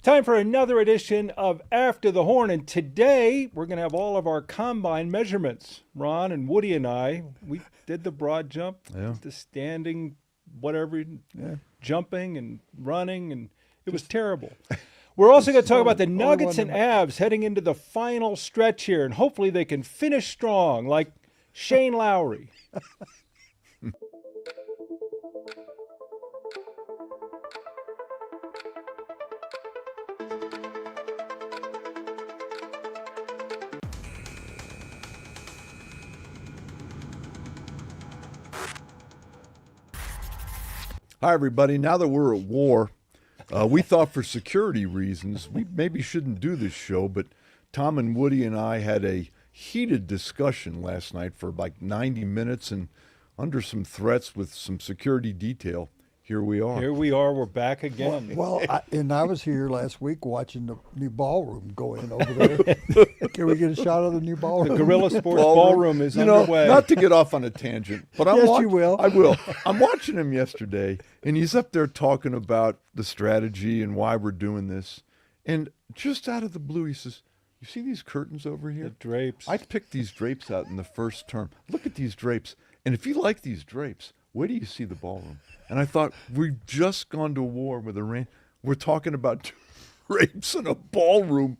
Time for another edition of After the Horn, and today we're going to have all of our combine measurements. Ron and Woody and I, we did the broad jump, the standing, whatever, jumping and running, and it was terrible. We're also going to talk about the Nuggets and Avs heading into the final stretch here, and hopefully they can finish strong like Shane Lowry. Hi, everybody. Now that we're at war, we thought for security reasons we maybe shouldn't do this show, but Tom and Woody and I had a heated discussion last night for like 90 minutes, and under some threats with some security detail, here we are. Here we are. We're back again. Well, I was here last week watching the new ballroom go in over there. Can we get a shot of the new ballroom? The Gorilla Sports Ballroom is underway. Not to get off on a tangent, but Yes, you will. I will. I'm watching him yesterday, and he's up there talking about the strategy and why we're doing this. And just out of the blue, he says, "You see these curtains over here? The drapes. I picked these drapes out in the first term. Look at these drapes. And if you like these drapes, where do you see the ballroom?" And I thought, we've just gone to war with Iran. We're talking about drapes in a ballroom.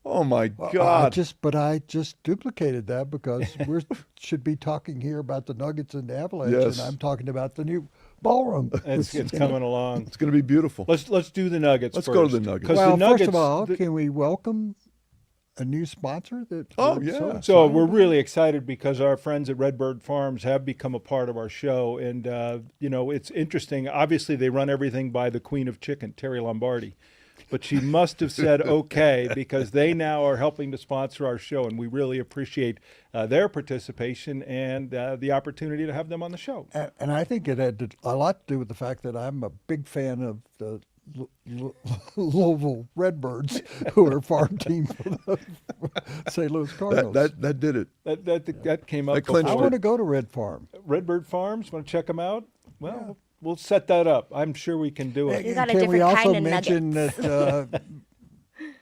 Oh, my God. I just duplicated that because we should be talking here about the Nuggets and the Avalanche, Yes. and I'm talking about the new ballroom. It's coming along. It's going to be beautiful. Let's do the Nuggets Let's first. go to the Nuggets. 'Cause Well, the Nuggets, first of all, can we welcome a new sponsor? Oh, yeah. So we're really excited because our friends at RedBird Farms have become a part of our show. And, it's interesting. Obviously, they run everything by the Queen of Chicken, Terry Lombardi. But she must have said okay because they now are helping to sponsor our show. And we really appreciate their participation and the opportunity to have them on the show. And I think it had a lot to do with the fact that I'm a big fan of the Louisville Redbirds, who are farm team for the St. Louis Cardinals. That did it. That came up That clinched before. I want to go to Red Farm. RedBird Farms, want to check them out? Well, we'll set that up. I'm sure we can do it. You got a Can we different also kind of mention nuggets. that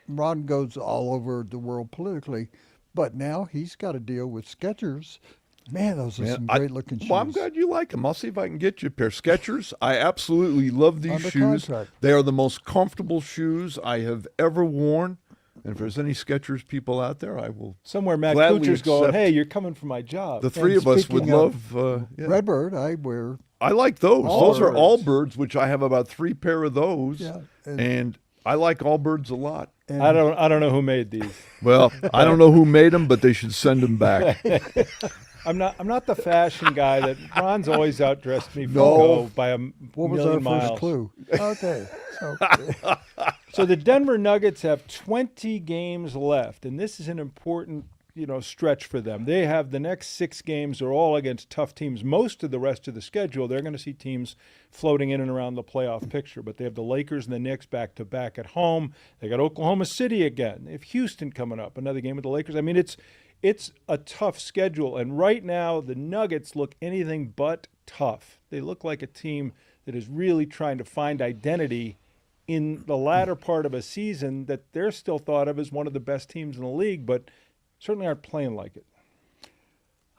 Ron goes all over the world politically, but now he's got to deal with Skechers. Man, those are some great-looking shoes. Well, I'm glad you like them. I'll see if I can get you a pair. Skechers, I absolutely love these Under shoes. contract. They are the most comfortable shoes I have ever worn. And if there's any Skechers people out there, I will Somewhere Matt gladly Kuchar's going, accept. hey, you're coming for my job. The three of us would speaking love. of Redbird, I wear. I like those. Those are Allbirds. Allbirds, which I have about 3 pair of those. Yeah, and I like Allbirds a lot. And I don't know who made these. Well, I don't know who made them, but they should send them back. I'm not the fashion guy that Ron's always outdressed me for No. go by a What was our million miles. first clue? Okay. So the Denver Nuggets have 20 games left, and this is an important, stretch for them. They have the next 6 games are all against tough teams. Most of the rest of the schedule, they're going to see teams floating in and around the playoff picture. But they have the Lakers and the Knicks back to back at home. They got Oklahoma City again. They have Houston coming up, another game with the Lakers. I mean, it's a tough schedule, and right now the Nuggets look anything but tough. They look like a team that is really trying to find identity in the latter part of a season that they're still thought of as one of the best teams in the league, but certainly aren't playing like it.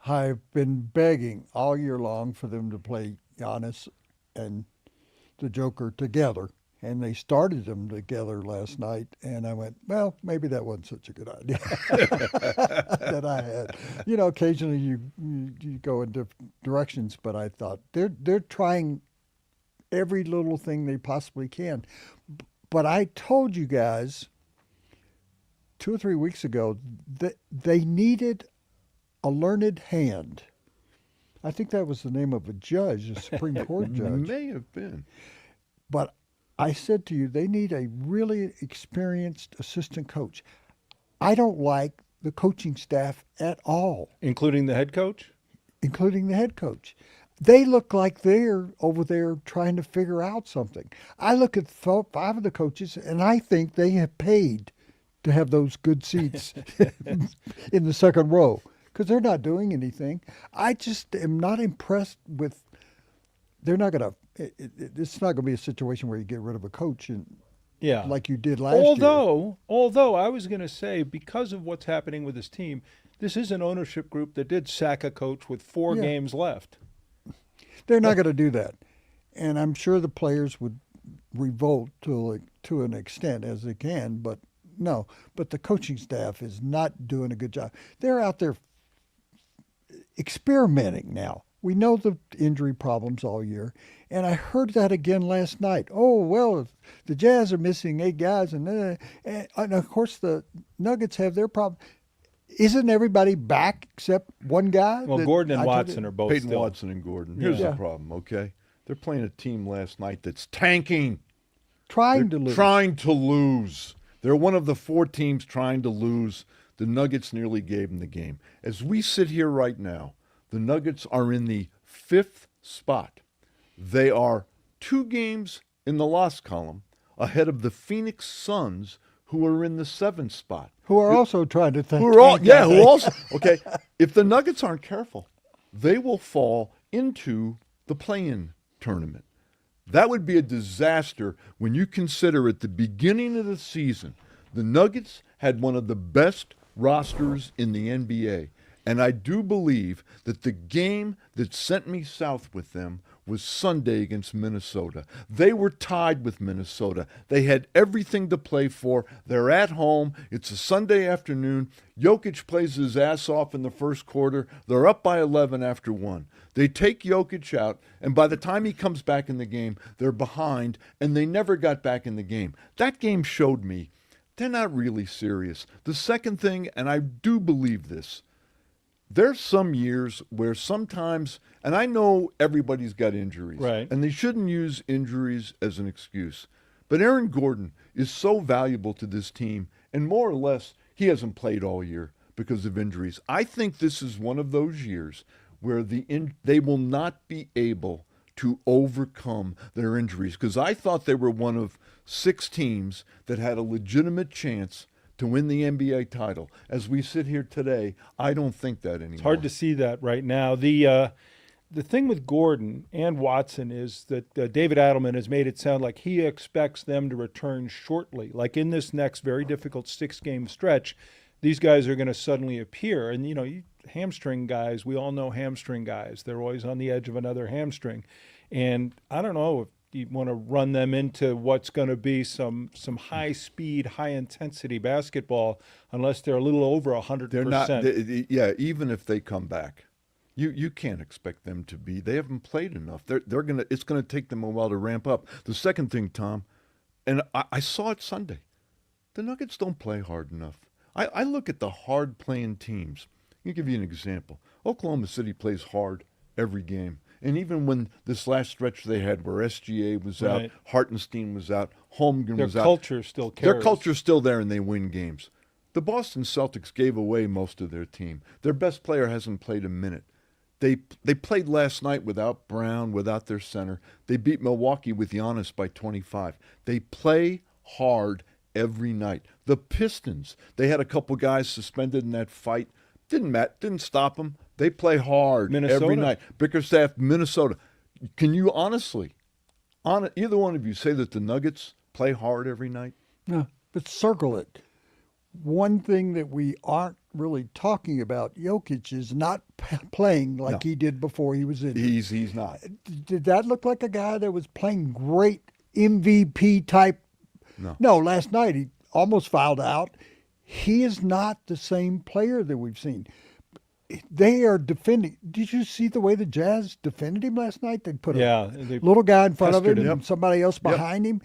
I've been begging all year long for them to play Giannis and the Joker together, and they started them together last night, and I went, well, maybe that wasn't such a good idea that I had. Occasionally you go in different directions, but I thought they're trying every little thing they possibly can. But I told you guys 2 or 3 weeks ago that they needed a learned hand. I think that was the name of a judge, a Supreme Court judge. May have been. But I said to you, they need a really experienced assistant coach. I don't like the coaching staff at all, Including the head coach? including the head coach. They look like they're over there trying to figure out something. I look at 5 of the coaches, and I think they have paid to have those good seats in the second row because they're not doing anything. I just am not impressed with. They're not going to. It's not going to be a situation where you get rid of a coach and Yeah. like you did last year. Although I was going to say, because of what's happening with this team, this is an ownership group that did sack a coach with 4 games left. They're not going to do that. And I'm sure the players would revolt to an extent as they can, but no. But the coaching staff is not doing a good job. They're out there experimenting now. We know the injury problems all year, and I heard that again last night. Oh, well, the Jazz are missing 8 guys, and of course the Nuggets have their problem. Isn't everybody back except one guy? Well, Gordon and Watson are both Peyton still. Watson and Gordon. Here's the problem, okay? They're playing a team last night that's tanking. Trying to lose. They're one of the 4 teams trying to lose. The Nuggets nearly gave them the game. As we sit here right now, the Nuggets are in the 5th spot. They are 2 games in the loss column ahead of the Phoenix Suns, who are in the 7th spot. Who are also trying to think. Okay, if the Nuggets aren't careful, they will fall into the play-in tournament. That would be a disaster when you consider at the beginning of the season, the Nuggets had one of the best rosters in the NBA. And I do believe that the game that sent me south with them was Sunday against Minnesota. They were tied with Minnesota. They had everything to play for. They're at home. It's a Sunday afternoon. Jokic plays his ass off in the first quarter. They're up by 11 after 1. They take Jokic out, and by the time he comes back in the game, they're behind, and they never got back in the game. That game showed me they're not really serious. The second thing, and I do believe this, there's some years where sometimes, and I know everybody's got injuries, right, and they shouldn't use injuries as an excuse, but Aaron Gordon is so valuable to this team, and more or less, he hasn't played all year because of injuries. I think this is one of those years where they will not be able to overcome their injuries, because I thought they were one of 6 teams that had a legitimate chance to win the NBA title. As we sit here today, I don't think that anymore. It's hard to see that right now. The thing with Gordon and Watson is that David Adelman has made it sound like he expects them to return shortly. Like in this next very difficult 6-game stretch, these guys are going to suddenly appear. And, hamstring guys, we all know hamstring guys. They're always on the edge of another hamstring. And I don't know if you want to run them into what's going to be some high-speed, high-intensity basketball unless they're a little over 100%. They're not. Even if they come back, you can't expect them to be. They haven't played enough. It's gonna take them a while to ramp up. The second thing, Tom, and I saw it Sunday, the Nuggets don't play hard enough. I look at the hard-playing teams. Let me give you an example. Oklahoma City plays hard every game. And even when this last stretch they had where SGA was out, Hartenstein was out, Holmgren was out. Their culture still carries. Their culture's still there and they win games. The Boston Celtics gave away most of their team. Their best player hasn't played a minute. They played last night without Brown, without their center. They beat Milwaukee with Giannis by 25. They play hard every night. The Pistons, they had a couple guys suspended in that fight. Didn't stop them. They play hard every night. Bickerstaff, Minnesota. Can you honestly, either one of you, say that the Nuggets play hard every night? No, but circle it. One thing that we aren't really talking about, Jokic is not playing like he did before he was injured. He's not. Did that look like a guy that was playing great MVP type? No, last night he almost fouled out. He is not the same player that we've seen. They are defending. Did you see the way the Jazz defended him last night? They put a little guy in front of him and somebody else behind him,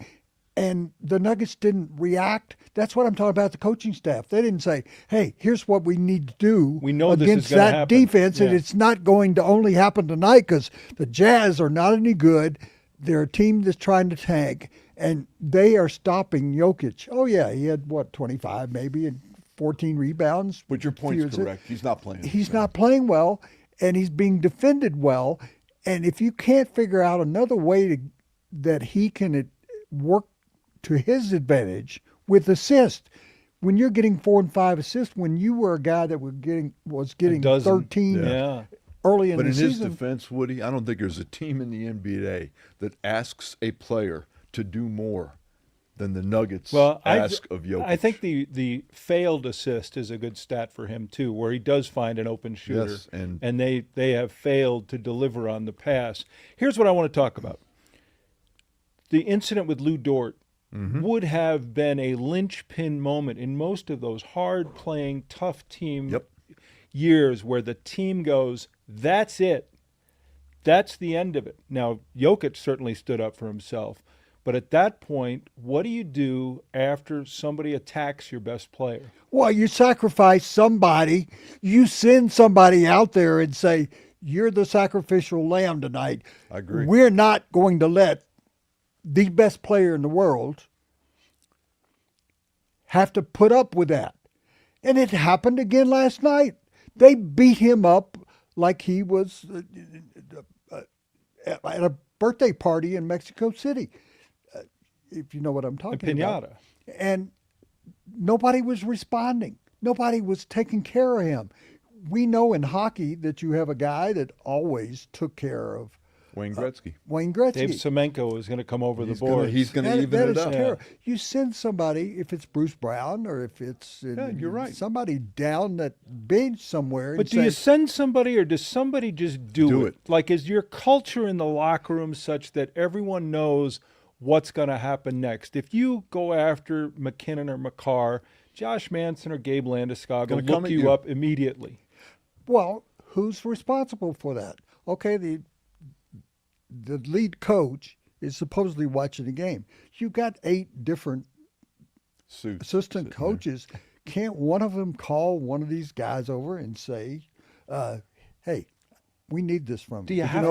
and the Nuggets didn't react. That's what I'm talking about, the coaching staff. They didn't say, hey, here's what we need to do against that defense, and it's not going to only happen tonight because the Jazz are not any good. They're a team that's trying to tank, and they are stopping Jokic. Oh, yeah, he had, 25 maybe, and 14 rebounds. But your point's correct. He's not playing. He's not playing well, and he's being defended well. And if you can't figure out another way that he can work to his advantage with assists, when you're getting 4 and 5 assists, when you were a guy that was getting 13 early in the season. But in his defense, Woody, I don't think there's a team in the NBA that asks a player to do more than the Nuggets Well, ask of Jokic. I think the failed assist is a good stat for him too, where he does find an open shooter, Yes, and they have failed to deliver on the pass. Here's what I want to talk about: the incident with Lou Dort would have been a linchpin moment in most of those hard-playing, tough team years where the team goes, "That's it, that's the end of it." Now, Jokic certainly stood up for himself. But at that point, what do you do after somebody attacks your best player? Well, you sacrifice somebody. You send somebody out there and say, you're the sacrificial lamb tonight. I agree. We're not going to let the best player in the world have to put up with that. And it happened again last night. They beat him up like he was at a birthday party in Mexico City. If you know what I'm talking about. And nobody was responding. Nobody was taking care of him. We know in hockey that you have a guy that always took care of Wayne Gretzky. Dave Semenko is going to come over the board. He's going to even it up. Yeah. You send somebody, if it's Bruce Brown or if it's you're right. somebody down that bench somewhere. But do you send somebody, or does somebody just do it? Like, is your culture in the locker room such that everyone knows what's going to happen next? If you go after McKinnon or McCarr, Josh Manson or Gabe Landeskog will look you up immediately. Well, who's responsible for that? Okay, the lead coach is supposedly watching the game. You've got 8 different assistant coaches. Can't one of them call one of these guys over and say, hey, we need this from you? Do you have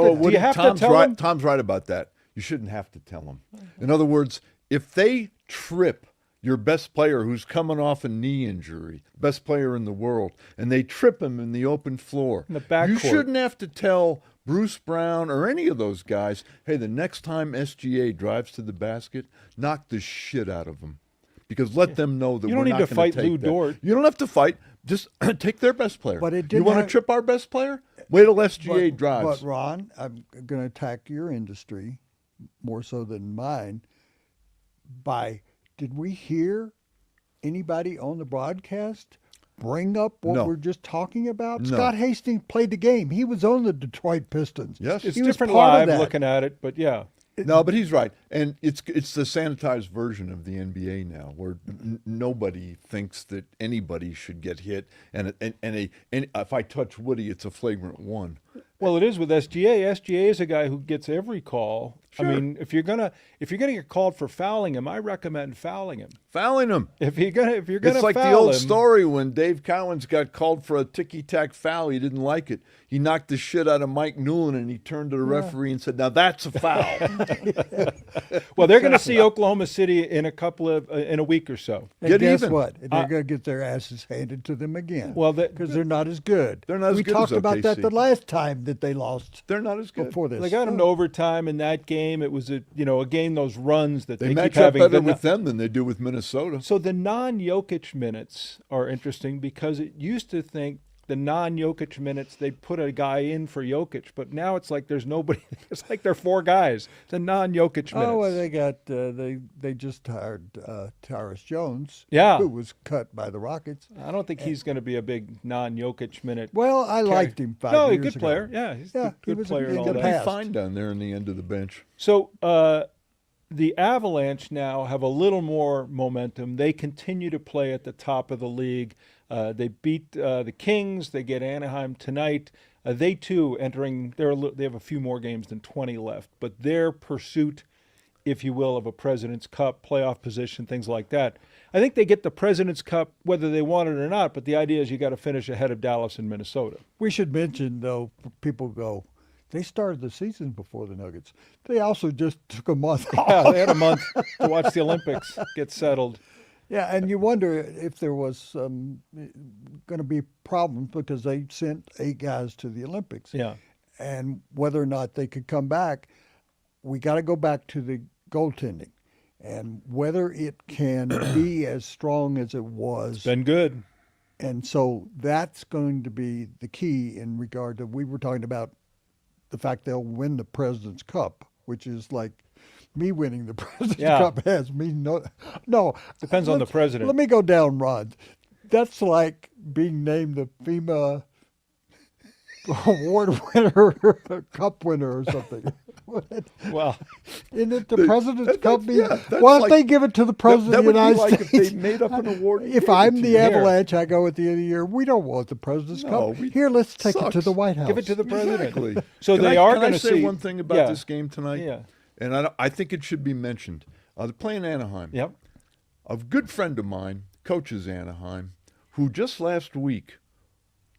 to tell them? Tom's right about that. You shouldn't have to tell them. In other words, if they trip your best player who's coming off a knee injury, best player in the world, and they trip him in the open floor, in the backcourt, you shouldn't have to tell Bruce Brown or any of those guys, hey, the next time SGA drives to the basket, knock the shit out of them. Because let them know that you don't we're need not to going fight to take Lou that. Dort. You don't have to fight. Just take their best player. But it you didn't want to trip our best player? Wait till SGA drives. But, Ron, I'm going to attack your industry more so than mine. Did we hear anybody on the broadcast bring up what we're just talking about? No. Scott Hastings played the game. He was on the Detroit Pistons. Yes. It's he was different part of live that. looking at it, but yeah. No, but he's right, and it's the sanitized version of the NBA now, where nobody thinks that anybody should get hit, and if I touch Woody, it's a flagrant one. Well, it is with SGA. SGA is a guy who gets every call. Sure. I mean, if you're gonna get called for fouling him, I recommend fouling him. Fouling him. If you're gonna It's like foul the old him, story when Dave Cowens got called for a ticky-tack foul. He didn't like it. He knocked the shit out of Mike Newland, and he turned to the referee and said, "Now that's a foul." Well, they're going to see Oklahoma City in a week or so. And Get guess even. what? They're going to get their asses handed to them again. Well, because they're not as good. They're not as we good talked as about that OKC. the last time that they lost. They're not as good. Before this, They got into overtime in that game. It was a game, those runs that They they match keep up having. better with them than they do with Minnesota. So the non-Jokic minutes are interesting because it used to think the non-Jokic minutes they'd put a guy in for Jokic, but now it's like there's nobody. It's like there are 4 guys. The non-Jokic minutes. Oh, well, they got they just hired Tyrus Jones. Yeah. Who was cut by the Rockets. I don't think he's going to be a big non-Jokic minute. Well, I liked him 5 No, years he's a good ago. player. Yeah, he's a he good was player in and all the that. He's past. fine down there in the end of the bench. So the Avalanche now have a little more momentum. They continue to play at the top of the league. They beat the Kings. They get Anaheim tonight. They too they have a few more games than 20 left, but their pursuit, if you will, of a President's Cup, playoff position, things like that. I think they get the President's Cup whether they want it or not, but the idea is you got to finish ahead of Dallas and Minnesota. We should mention, though, people go, they started the season before the Nuggets. They also just took a month Yeah, off. they had a month to watch the Olympics get settled. Yeah, and you wonder if there was going to be problems because they sent 8 guys to the Olympics. Yeah. And whether or not they could come back, we got to go back to the goaltending and whether it can be as strong as it was. Been good. And so that's going to be the key in regard to, we were talking about the fact they'll win the President's Cup, which is like me winning the President's Yeah. Cup has me no. Depends on the Let's- president. Let me go down, Rod. That's like being named the FEMA award winner, cup winner, or something. Well, Isn't it the President's Cup? that's Why don't like- they give it to the President that of would the be United like States? if they made up an award. and If gave it I'm to the you. Avalanche, I go at the end of the year, we don't want the President's No, Cup. Here, let's take it to sucks. the White House. give it to the president. Exactly. So Can they I- are can I going to say see one thing about yeah. this game tonight? Yeah. And I think it should be mentioned. They're playing Anaheim. Yep. A good friend of mine coaches Anaheim, who just last week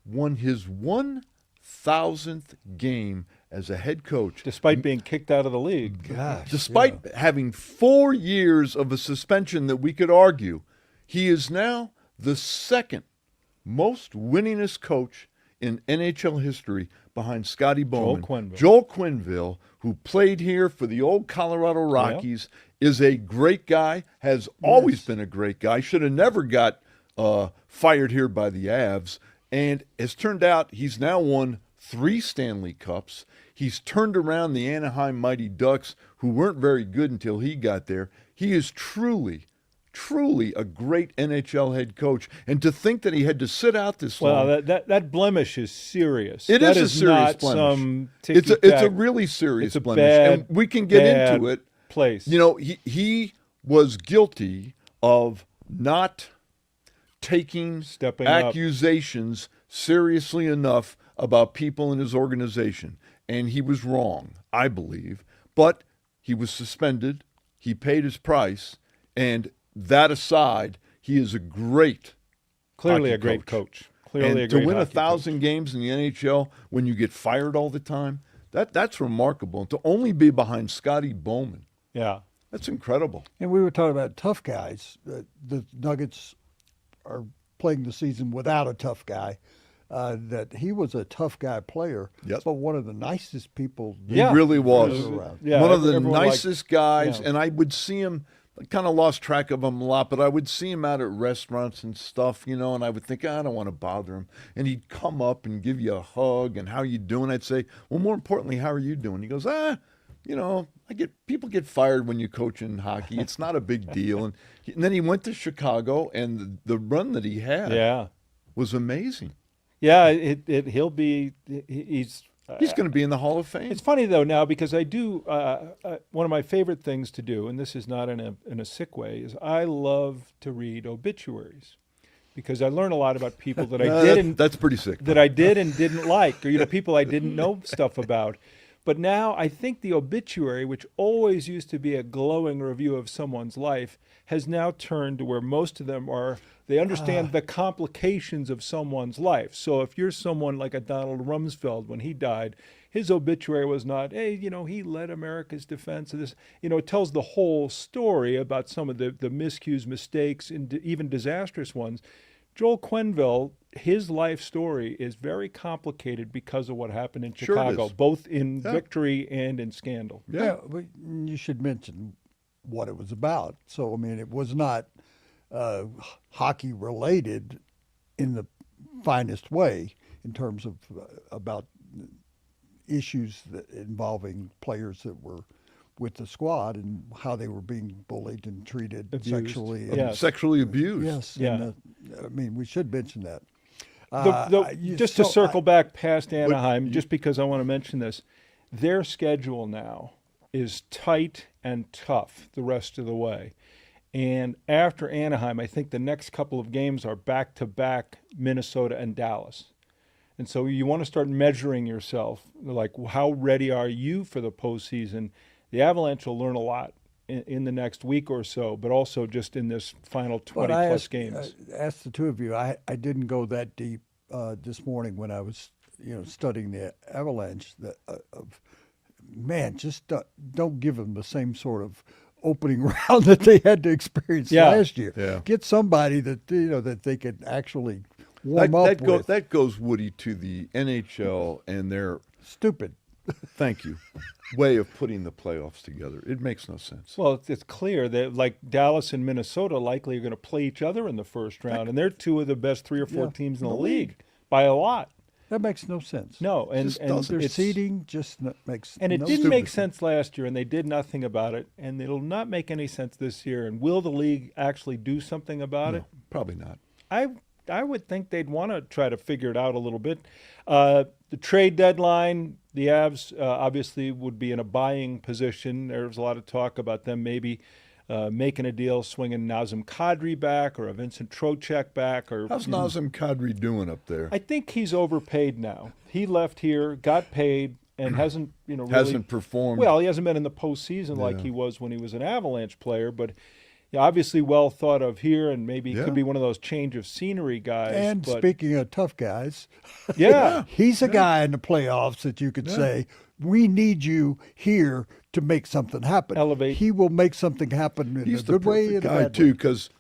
won his 1,000th game as a head coach, Despite being kicked out of the league. Gosh, despite having 4 years of a suspension that we could argue. He is now the second most winningest coach in NHL history behind Scotty Bowman. Quenneville. Joel Quenneville, who played here for the old Colorado Rockies, is a great guy, has always been a great guy, should have never got fired here by the Avs, and as turned out, he's now won 3 Stanley Cups. He's turned around the Anaheim Mighty Ducks, who weren't very good until he got there. He is truly a great NHL head coach. And to think that he had to sit out this long. Well, that blemish is serious. It That is a serious not blemish. Some It's a ticky-tack really serious it's a blemish. bad, and we can get bad into it. place. You know, he was guilty of not taking Stepping up. accusations seriously enough about people in his organization. And he was wrong, I believe. But he was suspended. He paid his price. And that aside, he is a great Clearly hockey a great coach. Clearly and a to great win hockey 1,000 games in the NHL when you get fired all the time, that's remarkable. And to only be behind Scotty Bowman, coach. Yeah. that's incredible. And we were talking about tough guys. The Nuggets are playing the season without a tough guy. That he was a tough guy player, Yep. but one of the nicest people. Yeah. He really was. around. Yeah, One of the everyone liked- nicest guys, yeah. and I would see him, I kind of lost track of him a lot, but I would see him out at restaurants and stuff, you know, and I would think, I don't want to bother him. And he'd come up and give you a hug and how you doing? I'd say, well, more importantly, how are you doing? He goes, you know, people get fired when you coach in hockey. It's not a big deal. And then he went to Chicago, and the run that he had Yeah. was amazing. Yeah, he'll be he's He's going to be in the Hall of Fame. It's funny though now because I do one of my favorite things to do, and this is not in a sick way, is I love to read obituaries because I learn a lot about people that I did and That's pretty sick. that I did and didn't like, or people I didn't know stuff about. But now I think the obituary, which always used to be a glowing review of someone's life, has now turned to where most of them are, they understand the complications of someone's life. So if you're someone like a Donald Rumsfeld, when he died, his obituary was not, hey, he led America's defense of this. It tells the whole story about some of the miscues, mistakes, and even disastrous ones. Joel Quenneville, his life story is very complicated because of what happened in Sure it Chicago, is. both in victory and in scandal. Yeah, but you should mention what it was about. So, I mean, it was not hockey related in the finest way in terms of about issues involving players that were with the squad and how they were being bullied and treated Abused. sexually. and- Yes. Sexually abused. Yes. Yeah. And, I mean, we should mention that. Just to circle back past Anaheim, just because I want to mention this, their schedule now is tight and tough the rest of the way. And after Anaheim, I think the next couple of games are back-to-back Minnesota and Dallas. And so you want to start measuring yourself, like how ready are you for the postseason? The Avalanche will learn a lot in the next week or so, but also just in this final 20-plus games. I asked the two of you. I didn't go that deep this morning when I was studying the Avalanche. Just don't give them the same sort of opening round that they had to experience last year. Yeah. Get somebody that that they could actually warm up with. That goes, Woody, to the NHL and their Stupid. thank you way of putting the playoffs together. It makes no sense. Well, it's clear that like Dallas and Minnesota likely are going to play each other in the first round, and they're two of the best 3 or 4 teams in the league by a lot. That makes no sense. No, and Just doesn't. Their it's- seeding just makes And it no didn't sense. make sense last year, and they did nothing about it, and it'll not make any sense this year. And will the league actually do something about it? No, probably not. I would think they'd want to try to figure it out a little bit. The trade deadline, the Avs obviously would be in a buying position. There's a lot of talk about them maybe making a deal, swinging Nazem Kadri back or a Vincent Trocheck back. Or How's Nazem Kadri doing up there? I think he's overpaid now. He left here, got paid, and hasn't really Hasn't performed. well. He hasn't been in the postseason like Yeah. he was when he was an Avalanche player, but. Yeah, obviously well thought of here, and maybe Yeah. could be one of those change of scenery guys. And but, speaking of tough guys, yeah, he's a guy in the playoffs that you could say, we need you here to make something happen. Elevate. He will make something happen in He's a the good way perfect and a guy bad too, way. because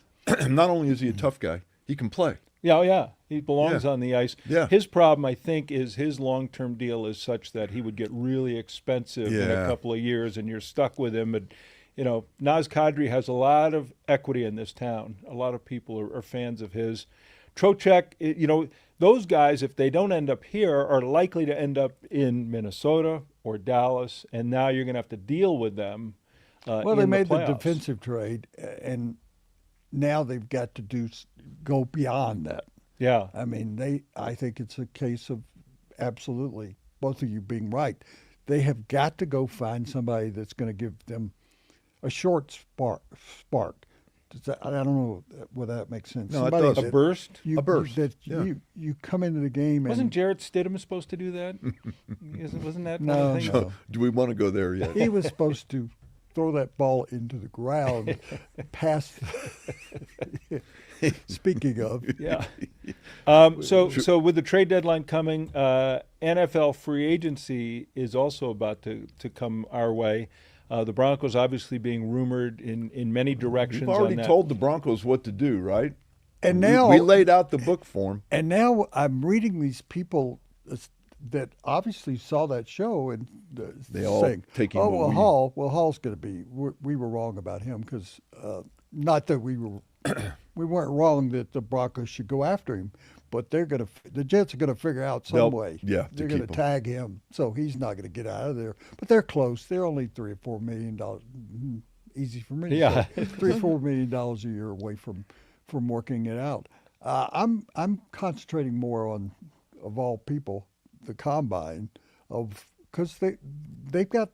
not only is he a tough guy, he can play. yeah, he belongs Yeah. on the ice. Yeah. His problem, I think, is his long-term deal is such that he would get really expensive in a Yeah. couple of years, and you're stuck with him. And Naz Kadri has a lot of equity in this town. A lot of people are fans of his. Trocheck, those guys, if they don't end up here, are likely to end up in Minnesota or Dallas, and now you're going to have to deal with them. Well, they in made the playoffs. defensive trade, and now they've got to go beyond that. Yeah, I mean, I think it's a case of absolutely both of you being right. They have got to go find somebody that's going to give them a short spark. I don't know whether that makes sense. No, it Somebody does. a that burst. A burst, That yeah. you come into the game Wasn't and Jarrett Stidham supposed to do that? Wasn't that one No, of the things? no. Do we want to go there yet? he was supposed to throw that ball into the ground past. Speaking of, Yeah. So with the trade deadline coming, NFL free agency is also about to come our way. The Broncos obviously being rumored in many directions. We've already on that. told the Broncos what to do, right? and now we laid out the book for them. And now I'm reading these people that obviously saw that show and They all saying, taking "Oh, what well, Hall's going to be." We were wrong about him because not that we were, we weren't wrong that the Broncos should go after him, but the Jets are going to figure out some They'll- way. yeah, to they're going keep to him. tag him, so he's not going to get out of there. But they're close. They're only $3 or $4 million. Easy for me to Yeah. say. $3 or $4 million a year away from working it out. I'm concentrating more on, of all people, the combine because they've got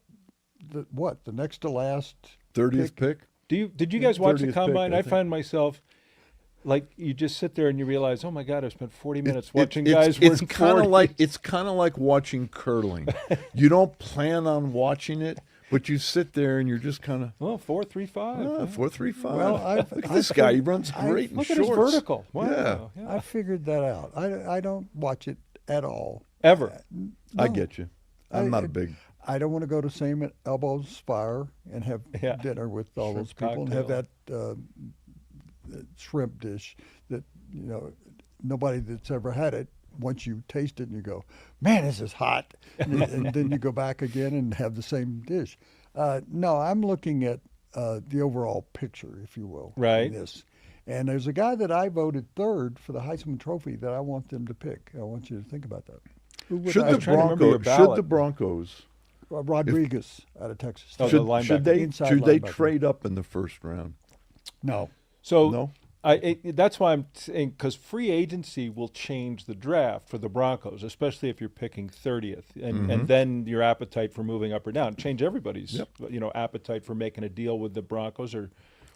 the next to last 30th pick. Did you guys watch the 30th pick, combine? I I think. find myself like you just sit there and you realize, oh my God, I spent 40 minutes It- watching it's- guys It's wearing kind of 40. like watching curling. You don't plan on watching it, but you sit there and you're just kind of 4-3-5. 4-3-5. Well, Look at this guy. He runs great in Look at shorts. his vertical. Wow. Yeah. I figured that out. I don't watch it at all. Ever. I No. get you. I'm not a big. I don't want to go to Same Elbow Spire and have Yeah. dinner with all those Shrimp people and have cocktail. that shrimp dish that nobody that's ever had it. Once you taste it and you go, man, this is hot, and then you go back again and have the same dish. No, I'm looking at the overall picture, if you will, in Right. this. And there's a guy that I voted third for the Heisman Trophy that I want them to pick. I want you to think about that. Who would Should I- the trying to remember your Broncos Rodriguez out of Texas. Oh, Tech. the should linebacker. they Inside linebacker. trade up in the first round? No. So No? that's why I'm saying because free agency will change the draft for the Broncos, especially if you're picking 30th, and then your appetite for moving up or down change everybody's appetite for making a deal with the Broncos or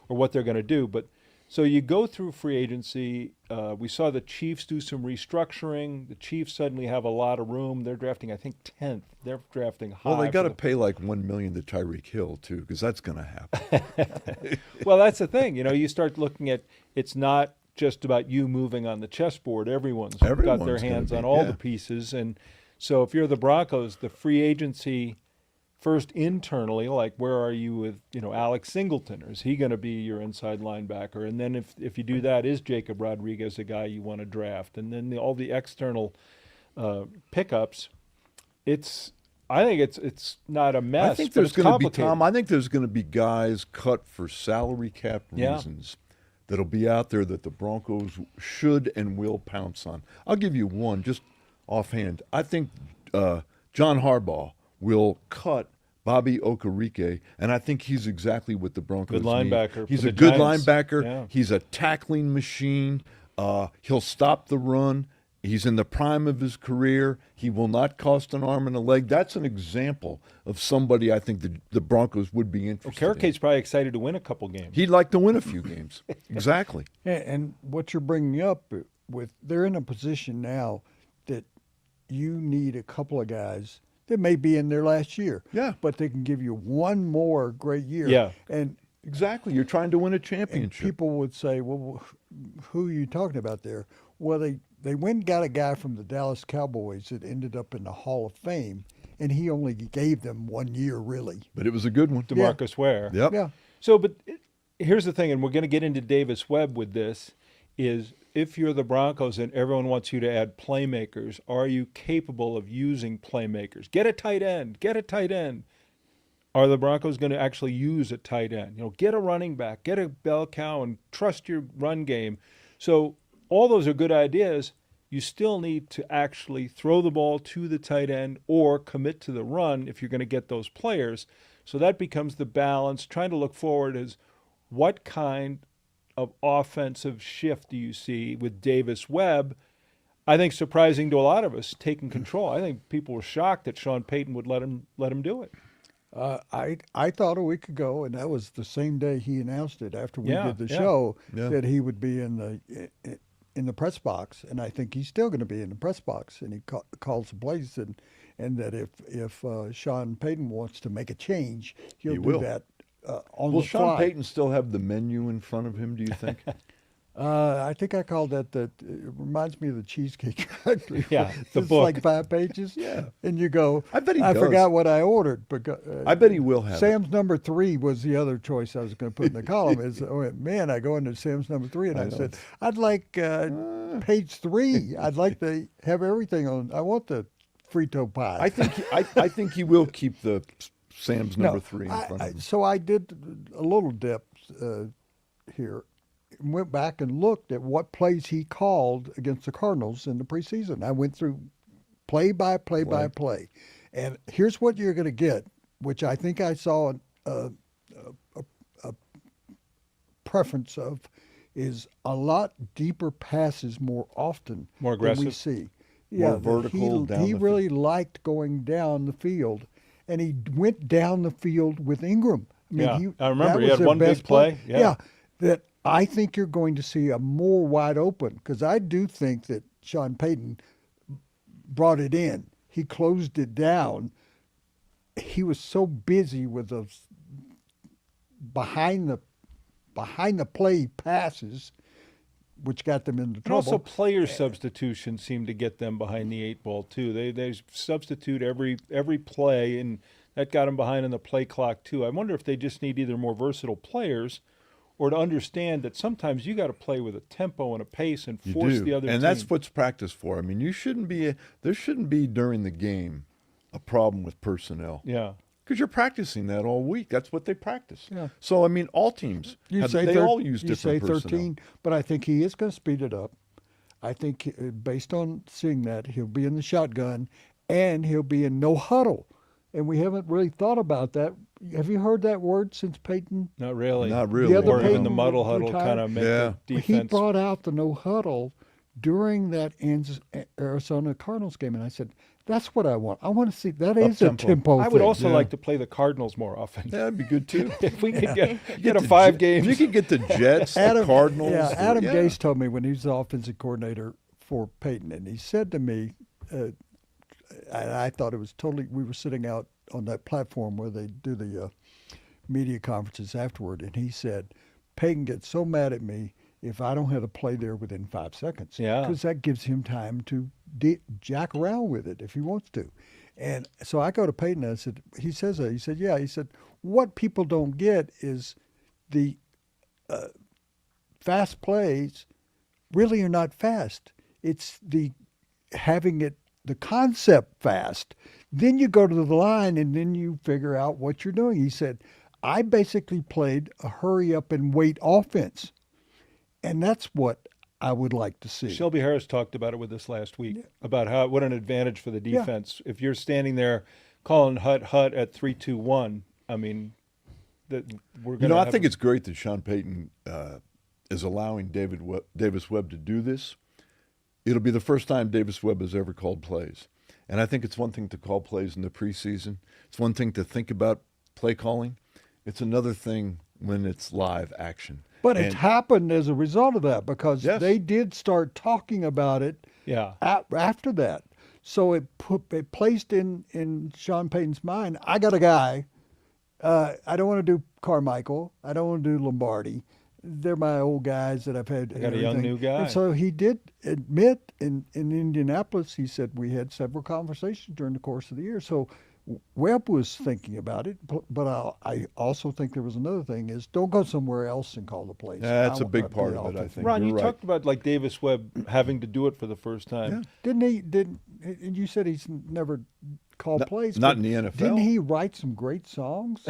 what they're going to do. But so you go through free agency. We saw the Chiefs do some restructuring. The Chiefs suddenly have a lot of room. They're drafting, I think, 10th. They're drafting high. Well, they got to for the- pay like $1 million to Tyreek Hill too, because that's going to happen. Well, that's the thing. You start looking at it's not just about you moving on the chessboard. Everyone's got their Everyone's gonna hands be, on all yeah. the pieces. And so if you're the Broncos, the free agency first internally, like where are you with, Alex Singleton? Or is he going to be your inside linebacker? And then if you do that, is Jacob Rodriguez a guy you want to draft? And then all the external pickups, I think it's not a mess, I think but there's it's going to be complicated. Tom. I think there's going to be guys cut for salary cap Yeah. reasons that'll be out there that the Broncos should and will pounce on. I'll give you one. Just offhand. I think John Harbaugh will cut Bobby Okereke, and I think he's exactly what the Broncos Good linebacker need. He's for a the good Giants. linebacker. Yeah. He's a tackling machine. He'll stop the run. He's in the prime of his career. He will not cost an arm and a leg. That's an example of somebody I think the Broncos would be interested in. Okereke's probably excited to win a couple games. He'd like to win a few games. Exactly. And what you're bringing up with, they're in a position now that you need a couple of guys that may be in their last year. Yeah. But they can give you one more great year. Yeah. And Exactly. You're trying to win a And championship. people would say, well, who are you talking about there? Well, they went and got a guy from the Dallas Cowboys that ended up in the Hall of Fame, and he only gave them 1 year, really. But it was a good one. DeMarcus Ware. Yep. Yeah. So, but here's the thing, and we're going to get into Davis Webb with this, is if you're the Broncos and everyone wants you to add playmakers, are you capable of using playmakers? Get a tight end. Get a tight end. Are the Broncos going to actually use a tight end? Get a running back, get a bell cow, and trust your run game. So all those are good ideas. You still need to actually throw the ball to the tight end or commit to the run if you're going to get those players. So that becomes the balance. Trying to look forward is what kind of offensive shift do you see with Davis Webb? I think surprising to a lot of us, taking control. I think people were shocked that Sean Payton would let him do it. I thought a week ago, and that was the same day he announced it after we did the show, Yeah. that he would be in the press box, and I think he's still going to be in the press box. And he calls the plays, and that if Sean Payton wants to make a change, he'll He do will. that on Will the Sean fly. Payton still have the menu in front of him, do you think? I think I called that it reminds me of the Cheesecake Factory. Yeah, the it's book. like 5 pages. Yeah. And you go, I bet he I does. forgot what I ordered. But, I bet he will have it. Sam's number 3 was the other choice I was going to put in the column. I go into Sam's number 3 and I said, I'd like page 3. I'd like to have everything on. I want the Frito pie. I think he will keep the Sam's number 3 in front of him. So I did a little depth here. Went back and looked at what plays he called against the Cardinals in the preseason. I went through play by play by play. And here's what you're going to get, which I think I saw a preference of, is a lot deeper passes more often More than we aggressive? see. More vertical, down he the really liked going down the field, and he went down the field with Ingram. Yeah, I remember that he was had their one big best play. Yeah. that I think you're going to see a more wide open, because I do think that Sean Payton brought it in. He closed it down. He was so busy with those behind the play passes, which got them into And trouble. also player substitution seemed to get them behind the 8 ball too. They substitute every play, and that got them behind on the play clock too. I wonder if they just need either more versatile players or to understand that sometimes you got to play with a tempo and a pace and You force do. the other team. And that's what's practice for. I mean, there shouldn't be during the game a problem with personnel. Yeah. Because you're practicing that all week. That's what they practice. Yeah. So, I mean, all teams, they all use different you say personnel. 13, but I think he is going to speed it up. I think based on seeing that, he'll be in the shotgun and he'll be in no-huddle. And we haven't really thought about that. Have you heard that word since Payton? Not really. Not really. The other Or even Payton the muddle huddle retired? kind of make Yeah. the defense. He brought out the no-huddle during that Arizona Cardinals game, and I said, that's what I want. I want to see, that is a Up-tempo. tempo I would thing. also Yeah. like to play the Cardinals more often. Yeah, that'd be good too. If we could get a the 5 Jet- games. If you could get the Jets, the Cardinals. Adam Gase told me when he was the offensive coordinator for Peyton, and he said to me, and I thought it was totally, we were sitting out on that platform where they do the media conferences afterward, and he said, Peyton gets so mad at me if I don't have a play there within 5 seconds. Yeah. Because that gives him time to jack around with it if he wants to. And so I go to Peyton and I said, he said, yeah. He said, what people don't get is the fast plays really are not fast. It's the having it, the concept fast. Then you go to the line and then you figure out what you're doing. He said, I basically played a hurry up and wait offense. And that's what I would like to see. Shelby Harris talked about it with us last week, about what an advantage for the defense. If you're standing there calling hut at 3-2-1, I mean, that we're going to I think it's great that Sean Payton is allowing Davis Webb to do this. It'll be the first time Davis Webb has ever called plays. And I think it's one thing to call plays in the preseason. It's one thing to think about play calling. It's another thing when it's live action. But it's happened as a result of that, because they did start talking about it after that. So it placed in Sean Payton's mind, I got a guy. I don't want to do Carmichael. I don't want to do Lombardi. They're my old guys that I've had. I got a young new guy. And so he did admit in Indianapolis, he said, we had several conversations during the course of the year. So Webb was thinking about it, but I also think there was another thing is don't go somewhere else and call the plays. That's a big part of it, I think. Ron, you right. talked about like Davis Webb having to do it for the first time. Yeah. Didn't you said he's never called plays. Not in the NFL. Didn't he write some great songs?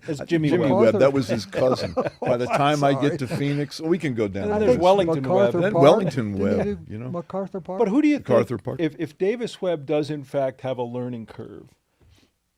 That's Jimmy Jimmy Webb. Webb, that was his cousin. By the time I Sorry. get to Phoenix, we can go down. And then the there's list. Wellington MacArthur Webb. Then Park. Wellington Didn't he Webb, do you know. MacArthur Park. But who do you think, MacArthur Park. if Davis Webb does in fact have a learning curve,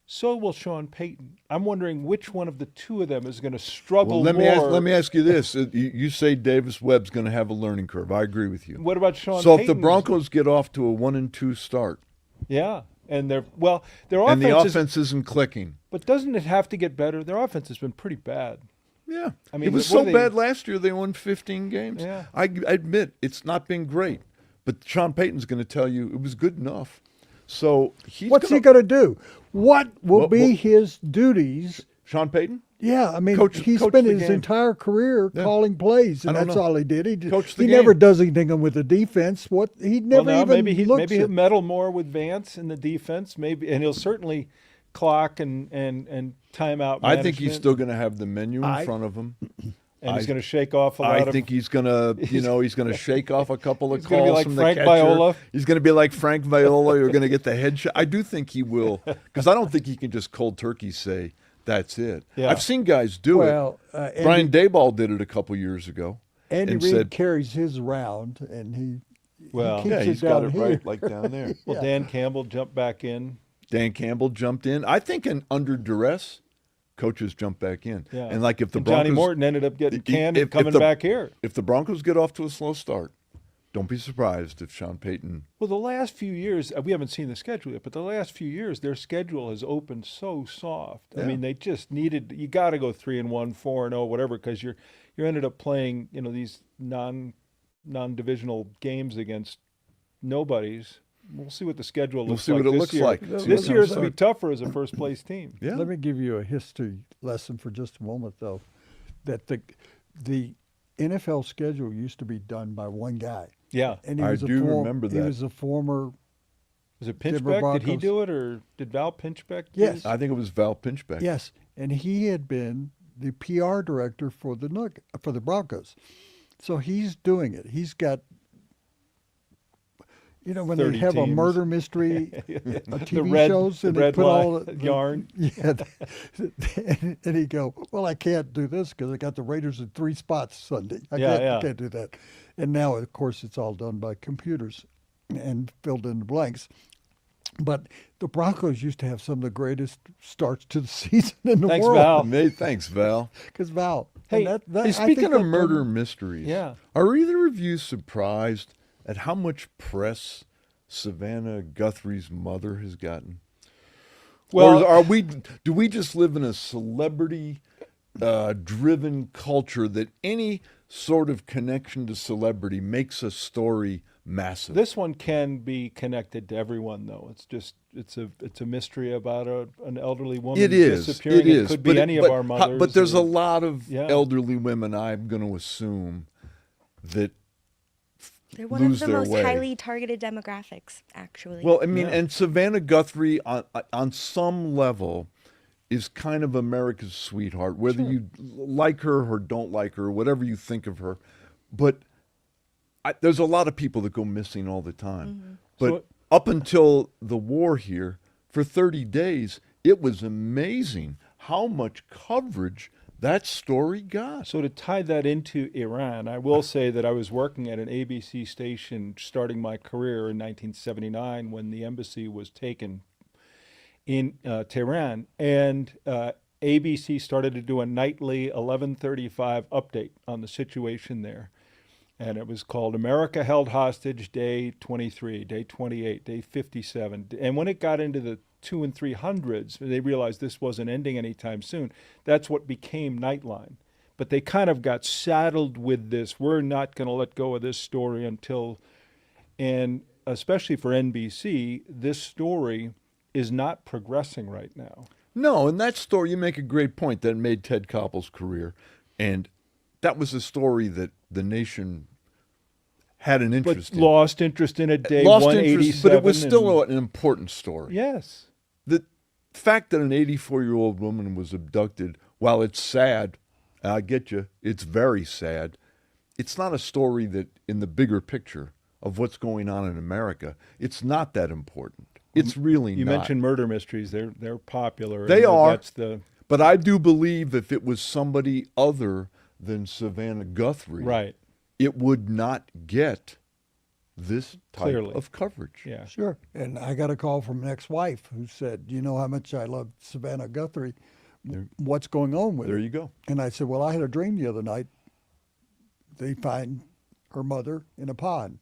so will Sean Payton. I'm wondering which one of the two of them is going to struggle Well, more. let me ask you this: you say Davis Webb's going to have a learning curve. I agree with you. What about Sean So Payton? if the Broncos get off to a 1-2 start, Yeah, and their offense and the is, offense isn't clicking, but doesn't it have to get better? Their offense has been pretty bad. yeah, I mean, it was what so are they- bad last year. They won 15 games. Yeah. I admit it's not been great, but Sean Payton's going to tell you it was good enough. So What's he going to do? What will be What- his duties? Sean Payton? Yeah, I mean, Coach he the spent his game. entire career Yeah. calling plays, and I don't that's know. all he did. Coach the He game. never does anything with the defense. He never Well, now even maybe looks he'll at. meddle more with Vance in the defense, maybe, and he'll certainly clock and timeout. I think he's management, still going to have the menu in front of him. and he's going to shake off a lot I of. think he's gonna, he's gonna shake off a couple of He's calls gonna be like from Frank the catcher. Viola. He's gonna be like Frank Viola. You're gonna get the headshot. I do think he will, because I don't think he can just cold turkey say that's it. Yeah. I've seen guys do Well, it. Brian Daboll did it a couple years ago. Andy and Reid said, carries his around, and he Well, keeps yeah, it he's got down it here. right, like down there. well, Dan Campbell jumped back in. Dan Campbell jumped in. I think under duress, coaches jump back in. Yeah, And like if the and Broncos, Johnny Morton ended up getting canned if and coming the- back here. if the Broncos get off to a slow start, don't be surprised if Sean Payton. Well, the last few years, we haven't seen the schedule yet, but the last few years, their schedule has opened so soft. I Yeah. mean, they just needed. You got to go 3-1, 4-0, whatever, because you ended up playing, these non-divisional games against nobodies. We'll see what the schedule looks see like what it this looks year. like. See This what year it is going to be tougher as a first place team. Yeah. Let me give you a history lesson for just a moment, though. That the NFL schedule used to be done by one guy, Yeah. and he I was do remember He that. was a former. Was it Denver Pinchbeck? Did he Broncos. do it, or did Val Pinchbeck do Yes. it? I think it was Val Pinchbeck. Yes, and he had been the PR director for the Broncos, so he's doing it. He's got, when they 30 have a teams. murder mystery, TV shows, the and they red put all line yarn. Yeah, and he go, well, I can't do this because I got the Raiders in 3 spots Sunday. I can't do that. And now, of course, it's all done by computers and filled in the blanks. But the Broncos used to have some of the greatest starts to the season in the Thanks, world. Val. Thanks, Val. Because Val. Hey, and Hey, I speaking think of that- murder mysteries, Yeah. are either of you surprised at how much press Savannah Guthrie's mother has gotten? Well- or do we just live in a celebrity driven culture that any sort of connection to celebrity makes a story massive? This one can be connected to everyone, though. It's just it's a mystery about an elderly woman It is. disappearing. It is. Could be any of our mothers. But there's a or- lot of Yeah. elderly women, I'm going to assume, that They're one of lose the their most way. highly targeted demographics, actually. Well, I mean, Yeah. and Savannah Guthrie, on some level, is kind of America's sweetheart, whether you like her or don't like her, whatever you think of her. But there's a lot of people that go missing all the time. But So- up until the war here, for 30 days, it was amazing how much coverage that story got. So to tie that into Iran, I will say that I was working at an ABC station starting my career in 1979 when the embassy was taken in Tehran, and ABC started to do a nightly 11:35 update on the situation there. And it was called America Held Hostage Day 23, Day 28, Day 57. And when it got into the 200 and 300s, they realized this wasn't ending anytime soon. That's what became Nightline. But they kind of got saddled with this. We're not going to let go of this story until, and especially for NBC, this story is not progressing right now. No, and that story, you make a great point, that made Ted Koppel's career. And that was a story that the nation had an interest But in. lost interest in it day Lost 187. interest, but it was still an important story. Yes. The fact that an 84-year-old woman was abducted, while it's sad, I get you, it's very sad, it's not a story that, in the bigger picture of what's going on in America, it's not that important. It's really You not. mentioned murder mysteries. They're popular. They and are. That's the But I do believe if it was somebody other than Savannah Guthrie, right. it would not get this type Clearly. of coverage. Yeah. Sure. And I got a call from an ex-wife who said, "You know how much I love Savannah Guthrie. What's going on with her?" There you go. And I said, "Well, I had a dream the other night. They find her mother in a pond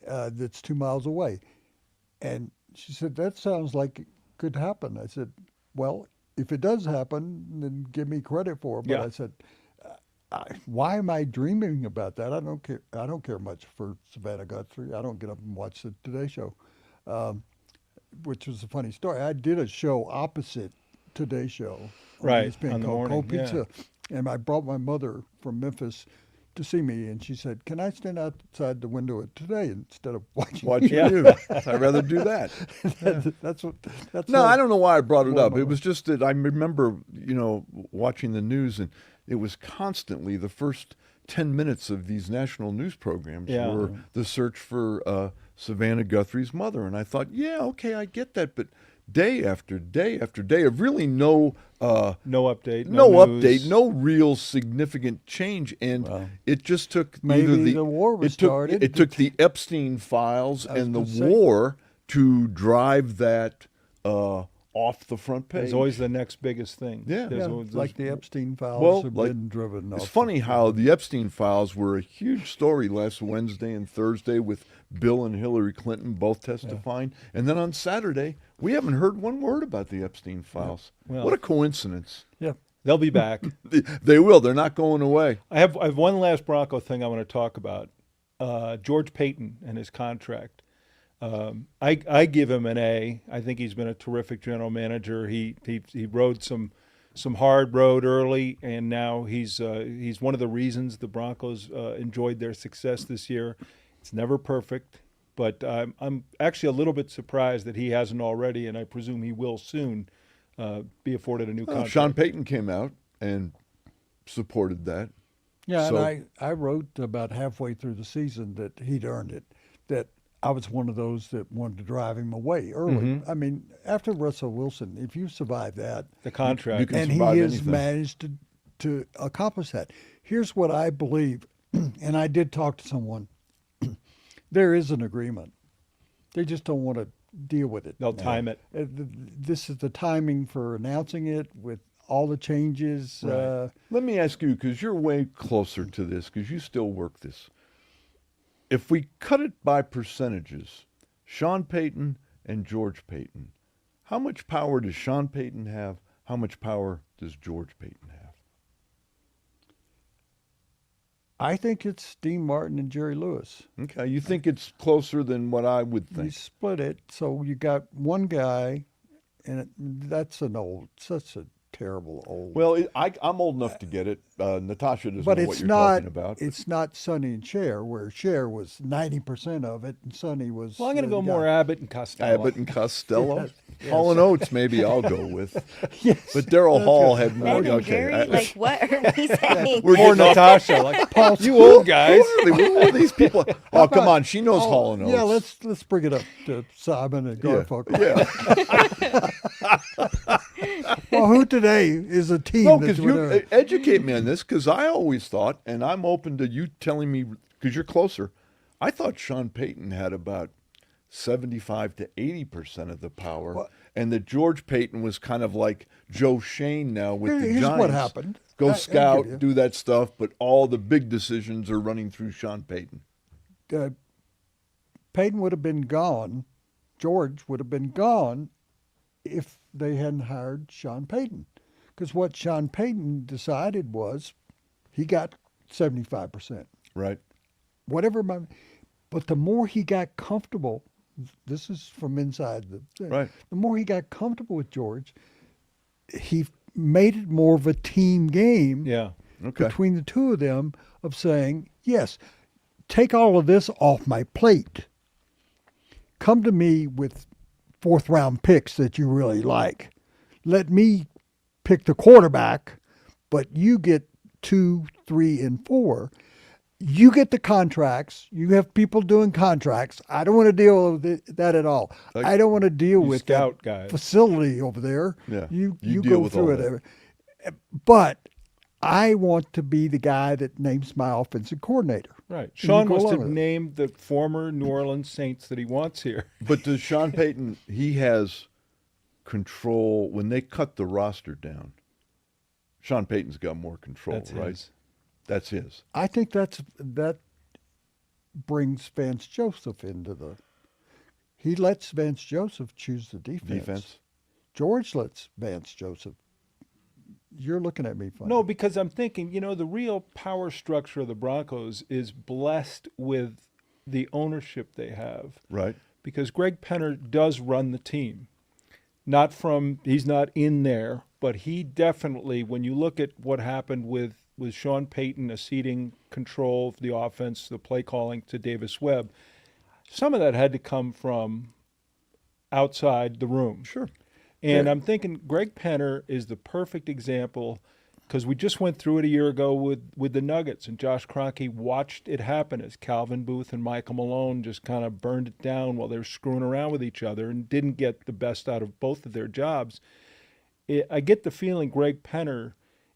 that's 2 miles away." And she said, "That sounds like it could happen." I said, "Well, if it does happen, then give me credit for it." But Yeah. I said, why am I dreaming about that? I don't care. I don't care much for Savannah Guthrie. I don't get up and watch the Today Show, which was a funny story. I did a show opposite Today Show, on Right, ESPN on the called morning, Cold Pizza, and I brought my mother from Memphis to see me, and she said, "Can I stand outside the window today instead of watching?" Watching Yeah. you. I'd rather do that. That's what. That's No, what- I don't know why I brought it Well, up. It was just that I remember, watching the news, and it was constantly the first 10 minutes of these national news programs Yeah. were the search for Savannah Guthrie's mother. And I thought, yeah, okay, I get that. But day after day after day of really no update. no news. update, no real significant change, and Well, it just took maybe either the war was it took, started. It took the Epstein files I was and the gonna say. war to drive that off the front page. There's always the next biggest thing. Yeah. There's Yeah, always- like the Epstein files Well, have like, been driven It's off. funny how the Epstein files were a huge story last Wednesday and Thursday with Bill and Hillary Clinton both testifying, and then on Saturday we haven't heard one word about the Epstein files. Well- What a coincidence! Yeah. They'll be back. They will. They're not going away. I have one last Bronco thing I want to talk about. George Payton and his contract. I give him an A. I think he's been a terrific general manager. He rode some hard road early, and now he's one of the reasons the Broncos enjoyed their success this year. It's never perfect, but I'm actually a little bit surprised that he hasn't already, and I presume he will soon be afforded a new contract. Sean Payton came out and supported that. Yeah, So- and I wrote about halfway through the season that he'd earned it, that I was one of those that wanted to drive him away early. Mm-hmm. I mean, after Russell Wilson, if you survive that, The contract. You can and he survive has anything. managed to accomplish that. Here's what I believe, and I did talk to someone. There is an agreement. They just don't want to deal with it. They'll time it. This is the timing for announcing it with all the changes. Right. Let me ask you, because you're way closer to this, because you still work this. If we cut it by percentages, Sean Payton and George Payton, how much power does Sean Payton have? How much power does George Payton have? I think it's Dean Martin and Jerry Lewis. Okay, you think it's closer than what I would You think. split it, so you got one guy, and that's such a terrible old. Well, I'm old enough to get it. Natasha doesn't but know what it's you're not. talking about. It's not Sonny and Cher, where Cher was 90% of it, and Sonny was. Well, I'm going to the go guy. more Abbott and Costello. Abbott and Costello. Yes. Hall and Oates, maybe I'll go with. Yes. But Daryl Hall had more. Ben and Jerry, like what are we saying? We're Or getting off- Natasha. Like, you old guys. Who are these people? Oh, come on. She knows Hall and Oates. Yeah, let's bring it up to Simon and Garfunkel. Yeah. Well, who today is a team? No, that's because you gonna- educate me on this, because I always thought, and I'm open to you telling me, because you're closer, I thought Sean Payton had about 75 to 80% of the power, Well- and that George Payton was kind of like Joe Shane now with the Here's Giants. what happened. Go I scout, give you. do that stuff, but all the big decisions are running through Sean Payton. Payton would have been gone. George would have been gone if they hadn't hired Sean Payton. Because what Sean Payton decided was he got 75%. Right. Whatever but the more he got comfortable, this is from inside the thing. Right. The more he got comfortable with George, he made it more of a team game Yeah. Okay. between the two of them of saying, yes, take all of this off my plate. Come to me with fourth round picks that you really like. Let me pick the quarterback, but you get 2, 3, and 4. You get the contracts. You have people doing contracts. I don't want to deal with that at all. Like, I don't want to deal you with scout that guys. facility over there. Yeah. You You go deal with through all it. But I want to be the guy that names my offensive coordinator. Right. you Sean go must along have with it. named the former New Orleans Saints that he wants here. But does Sean Payton, he has control when they cut the roster down. Sean Payton's got more control, That's right? his. That's his. I think that brings Vance Joseph into the. He lets Vance Joseph choose the defense. George lets Vance Joseph. You're looking at me funny. No, because I'm thinking, the real power structure of the Broncos is blessed with the ownership they have. Right. Because Greg Penner does run the team. He's not in there, but he definitely, when you look at what happened with Sean Payton ceding control of the offense, the play calling to Davis Webb, some of that had to come from outside the room. Sure. And Yeah. I'm thinking Greg Penner is the perfect example, because we just went through it a year ago with the Nuggets, and Josh Kroenke watched it happen as Calvin Booth and Michael Malone just kind of burned it down while they were screwing around with each other and didn't get the best out of both of their jobs. I get the feeling Greg Penner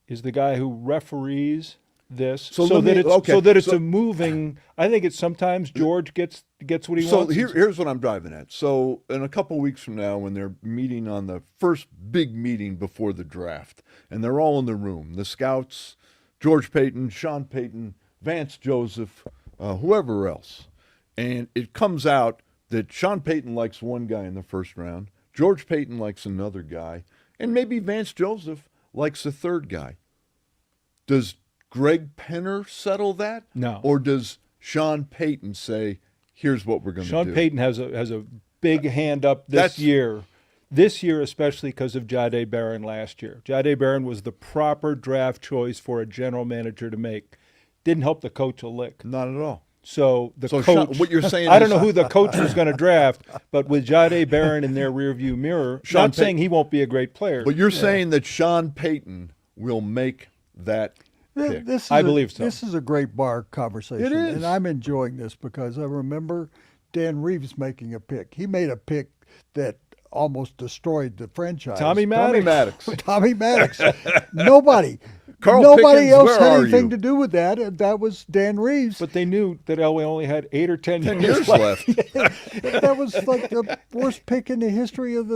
is the guy who referees this so that it's a moving. I think it's sometimes George gets what he wants. So here's what I'm driving at. So in a couple of weeks from now, when they're meeting on the first big meeting before the draft, and they're all in the room, the scouts, George Payton, Sean Payton, Vance Joseph, whoever else, and it comes out that Sean Payton likes one guy in the first round, George Payton likes another guy, and maybe Vance Joseph likes a third guy. Does Greg Penner settle that? No. Or does Sean Payton say, here's what we're going to do? Sean Payton has a big hand up this year. This year, especially because of Jahdae Barron last year. Jahdae Barron was the proper draft choice for a general manager to make. Didn't help the coach a lick. Not at all. So Sean, coach, what you're saying I don't is- know who the coach was going to draft, but with Jahdae Barron in their rearview mirror, Sean not saying he won't be a great player. But you're saying that Sean Payton will make that pick. I believe so. This is a great bar conversation. It is. And I'm enjoying this because I remember Dan Reeves making a pick. He made a pick that almost destroyed the franchise. Tommy Maddox. Tommy Maddox. Nobody Carl Pickens, else where had are anything you? to do with that. And that was Dan Reeves. But they knew that Elway only had 8 or 10 10 years years left. left. That was like the worst pick in the history of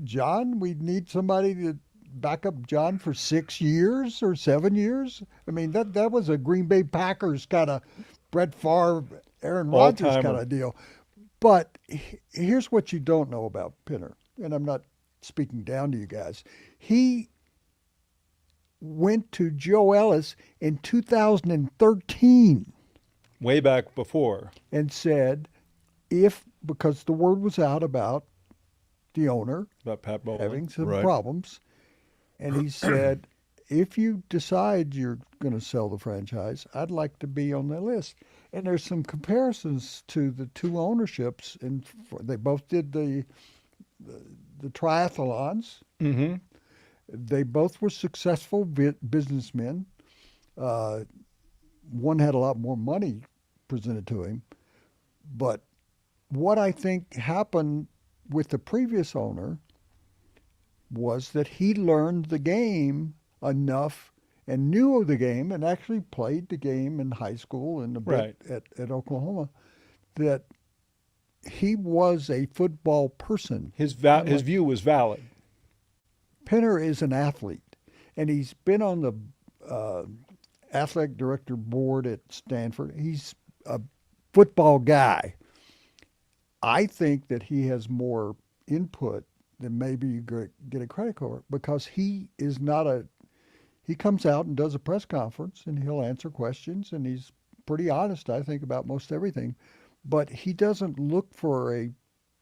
John, we need somebody to back up John for 6 years or 7 years. I mean, that was a Green Bay Packers kind of Brett Favre, Aaron Rodgers All-timer. kind of deal. But here's what you don't know about Penner, and I'm not speaking down to you guys. He went to Joe Ellis in 2013 Way back before. and said, because the word was out about the owner About Pat Bowlen. having some Right. problems, and he said, if you decide you're going to sell the franchise, I'd like to be on the list. And there's some comparisons to the two ownerships, and they both did the triathlons. Mm-hmm. They both were successful businessmen. One had a lot more money presented to him. But what I think happened with the previous owner was that he learned the game enough and knew the game and actually played the game in high school and a bit at Oklahoma, that he was a football person. His view was valid. Penner is an athlete, and he's been on the athletic director board at Stanford. He's a football guy. I think that he has more input than maybe you get a credit for, because he is not he comes out and does a press conference and he'll answer questions, and he's pretty honest, I think, about most everything, but he doesn't look for a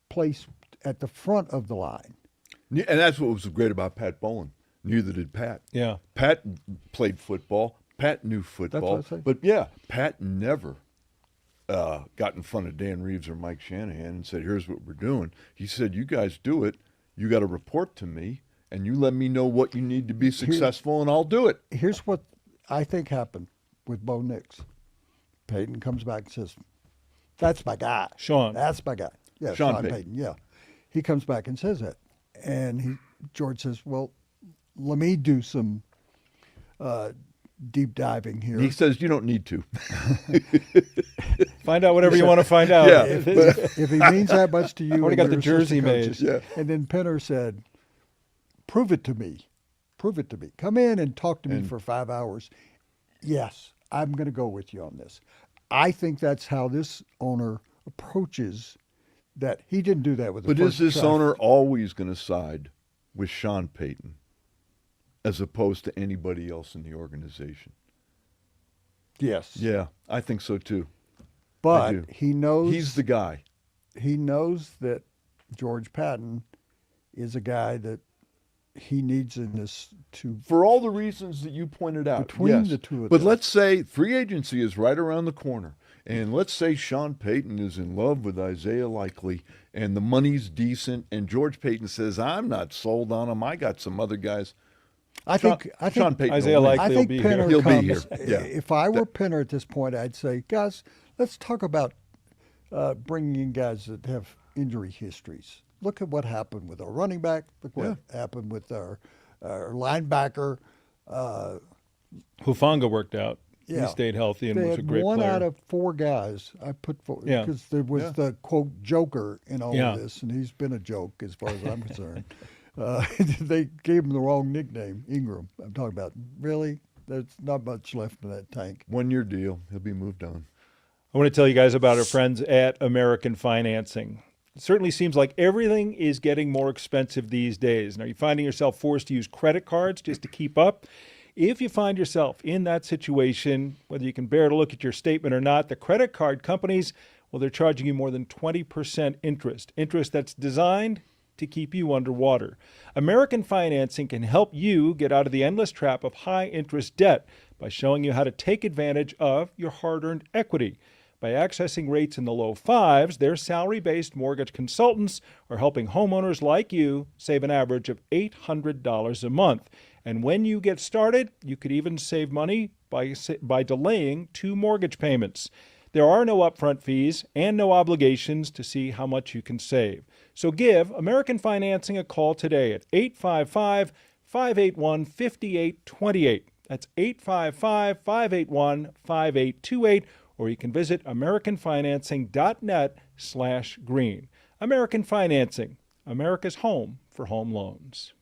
place at the front of the line. And that's what was great about Pat Bowlen. Neither did Pat. Yeah. Pat played football. Pat knew football. That's what I say. But yeah, Pat never got in front of Dan Reeves or Mike Shanahan and said, here's what we're doing. He said, you guys do it. You got to report to me, and you let me know what you need to be successful, and I'll do it. Here's what I think happened with Bo Nix. Payton comes back and says, that's my guy. Sean. That's my guy. Yeah, Sean Payton. Payton. Yeah. He comes back and says that. And George says, well, let me do some deep diving here. He says, you don't need to. Find out whatever you want to find out. Yeah. If he means that much to you, already and got the your jersey assistant made. coaches. Yeah. And then Penner said, prove it to me. Prove it to me. Come in and talk to me for 5 hours. Yes, I'm going to go with you on this. I think that's how this owner approaches that. He didn't do that with the But is first this draft. owner always going to side with Sean Payton as opposed to anybody else in the organization? Yes. Yeah, I think so too. I But do. he knows He's the guy. he knows that George Paton is a guy that he needs in this to For all the reasons that you pointed out. Between yes. the two of But them. let's say free agency is right around the corner. And let's say Sean Payton is in love with Isaiah Likely and the money's decent, and George Payton says, I'm not sold on him. I got some other guys. I think Sean Payton Isaiah will win. Likely I will think be Penner here. He'll be comes. here, yeah. If I were Penner at this point, I'd say, guys, let's talk about bringing in guys that have injury histories. Look at what happened with our running back. Look what happened with our linebacker. Hufanga worked out. Yeah. He stayed healthy and They was a had great one player. out of four guys I put for Yeah. because there was the quote joker in all Yeah. of this, and he's been a joke as far as I'm concerned. They gave him the wrong nickname, Ingram. I'm talking about really. There's not much left in that tank. 1 year deal. He'll be moved on. I want to tell you guys about our friends at American Financing. It certainly seems like everything is getting more expensive these days. Now, you're finding yourself forced to use credit cards just to keep up. If you find yourself in that situation, whether you can bear to look at your statement or not, the credit card companies, well, they're charging you more than 20% interest that's designed to keep you underwater. American Financing can help you get out of the endless trap of high interest debt by showing you how to take advantage of your hard-earned equity. By accessing rates in the low fives, their salary-based mortgage consultants are helping homeowners like you save an average of $800 a month. And when you get started, you could even save money by delaying 2 mortgage payments. There are no upfront fees and no obligations to see how much you can save. So give American Financing a call today at 855-581-5828. That's 855-581-5828. Or you can visit AmericanFinancing.net/green. American Financing, America's home for home loans.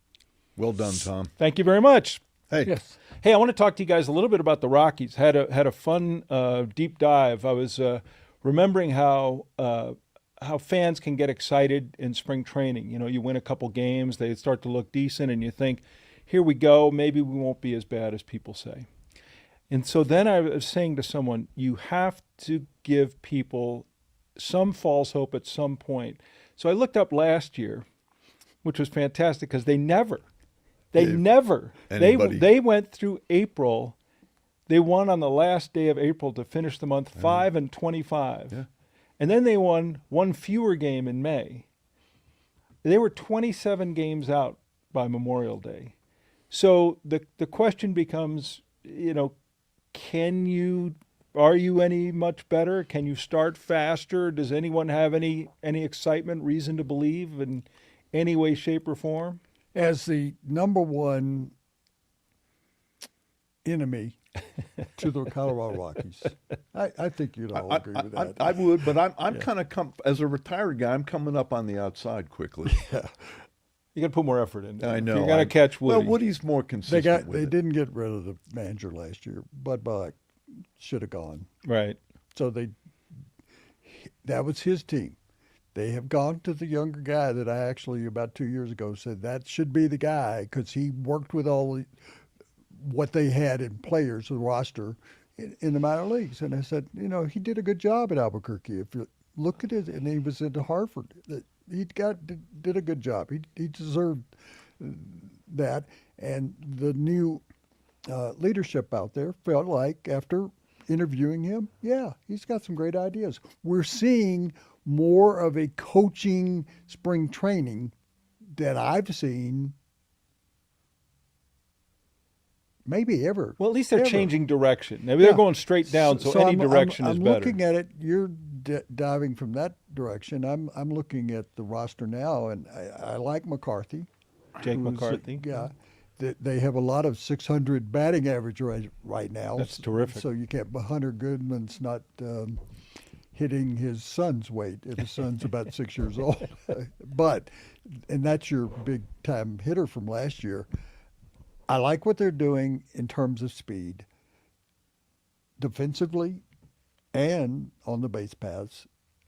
Well done, Tom. Thank you very much. Hey, Yes. Hey, I want to talk to you guys a little bit about the Rockies. Had a fun deep dive. I was remembering how fans can get excited in spring training. You know, you win a couple games, they start to look decent, and you think, here we go, maybe we won't be as bad as people say. And so then I was saying to someone, you have to give people some false hope at some point. So I looked up last year, which was fantastic because they went through April. They won on the last day of April to finish the month 5-25. Yeah. And then they won one fewer game in May. They were 27 games out by Memorial Day. So the question becomes, you know, are you any much better? Can you start faster? Does anyone have any excitement, reason to believe in any way, shape, or form? as the number one enemy to the Colorado Rockies. I think you'd all agree with that. I would, but I'm kind of as a retired guy, I'm coming up on the outside quickly. You got to put more effort in. I know. You're going to catch Woody. Well, Woody's more consistent. They didn't get rid of the manager last year. Bud Black should have gone. Right. So that was his team. They have gone to the younger guy that I actually about 2 years ago said that should be the guy because he worked with all what they had in players, the roster, in the minor leagues. And I said, he did a good job at Albuquerque. If you look at it, and he was at Harvard. He did a good job. He deserved that. And the new leadership out there felt like after interviewing him, yeah, he's got some great ideas. We're seeing more of a coaching spring training that I've seen maybe ever. Well, at least they're changing direction. Maybe they're going straight down, so any direction is better. I'm looking at it. You're diving from that direction. I'm looking at the roster now, and I like McCarthy. Jake McCarthy. Yeah. They have a lot of 600 batting average right now. That's terrific. So you can't. Hunter Goodman's not hitting his son's weight if his son's about 6 years old. And that's your big time hitter from last year. I like what they're doing in terms of speed, defensively, and on the base paths.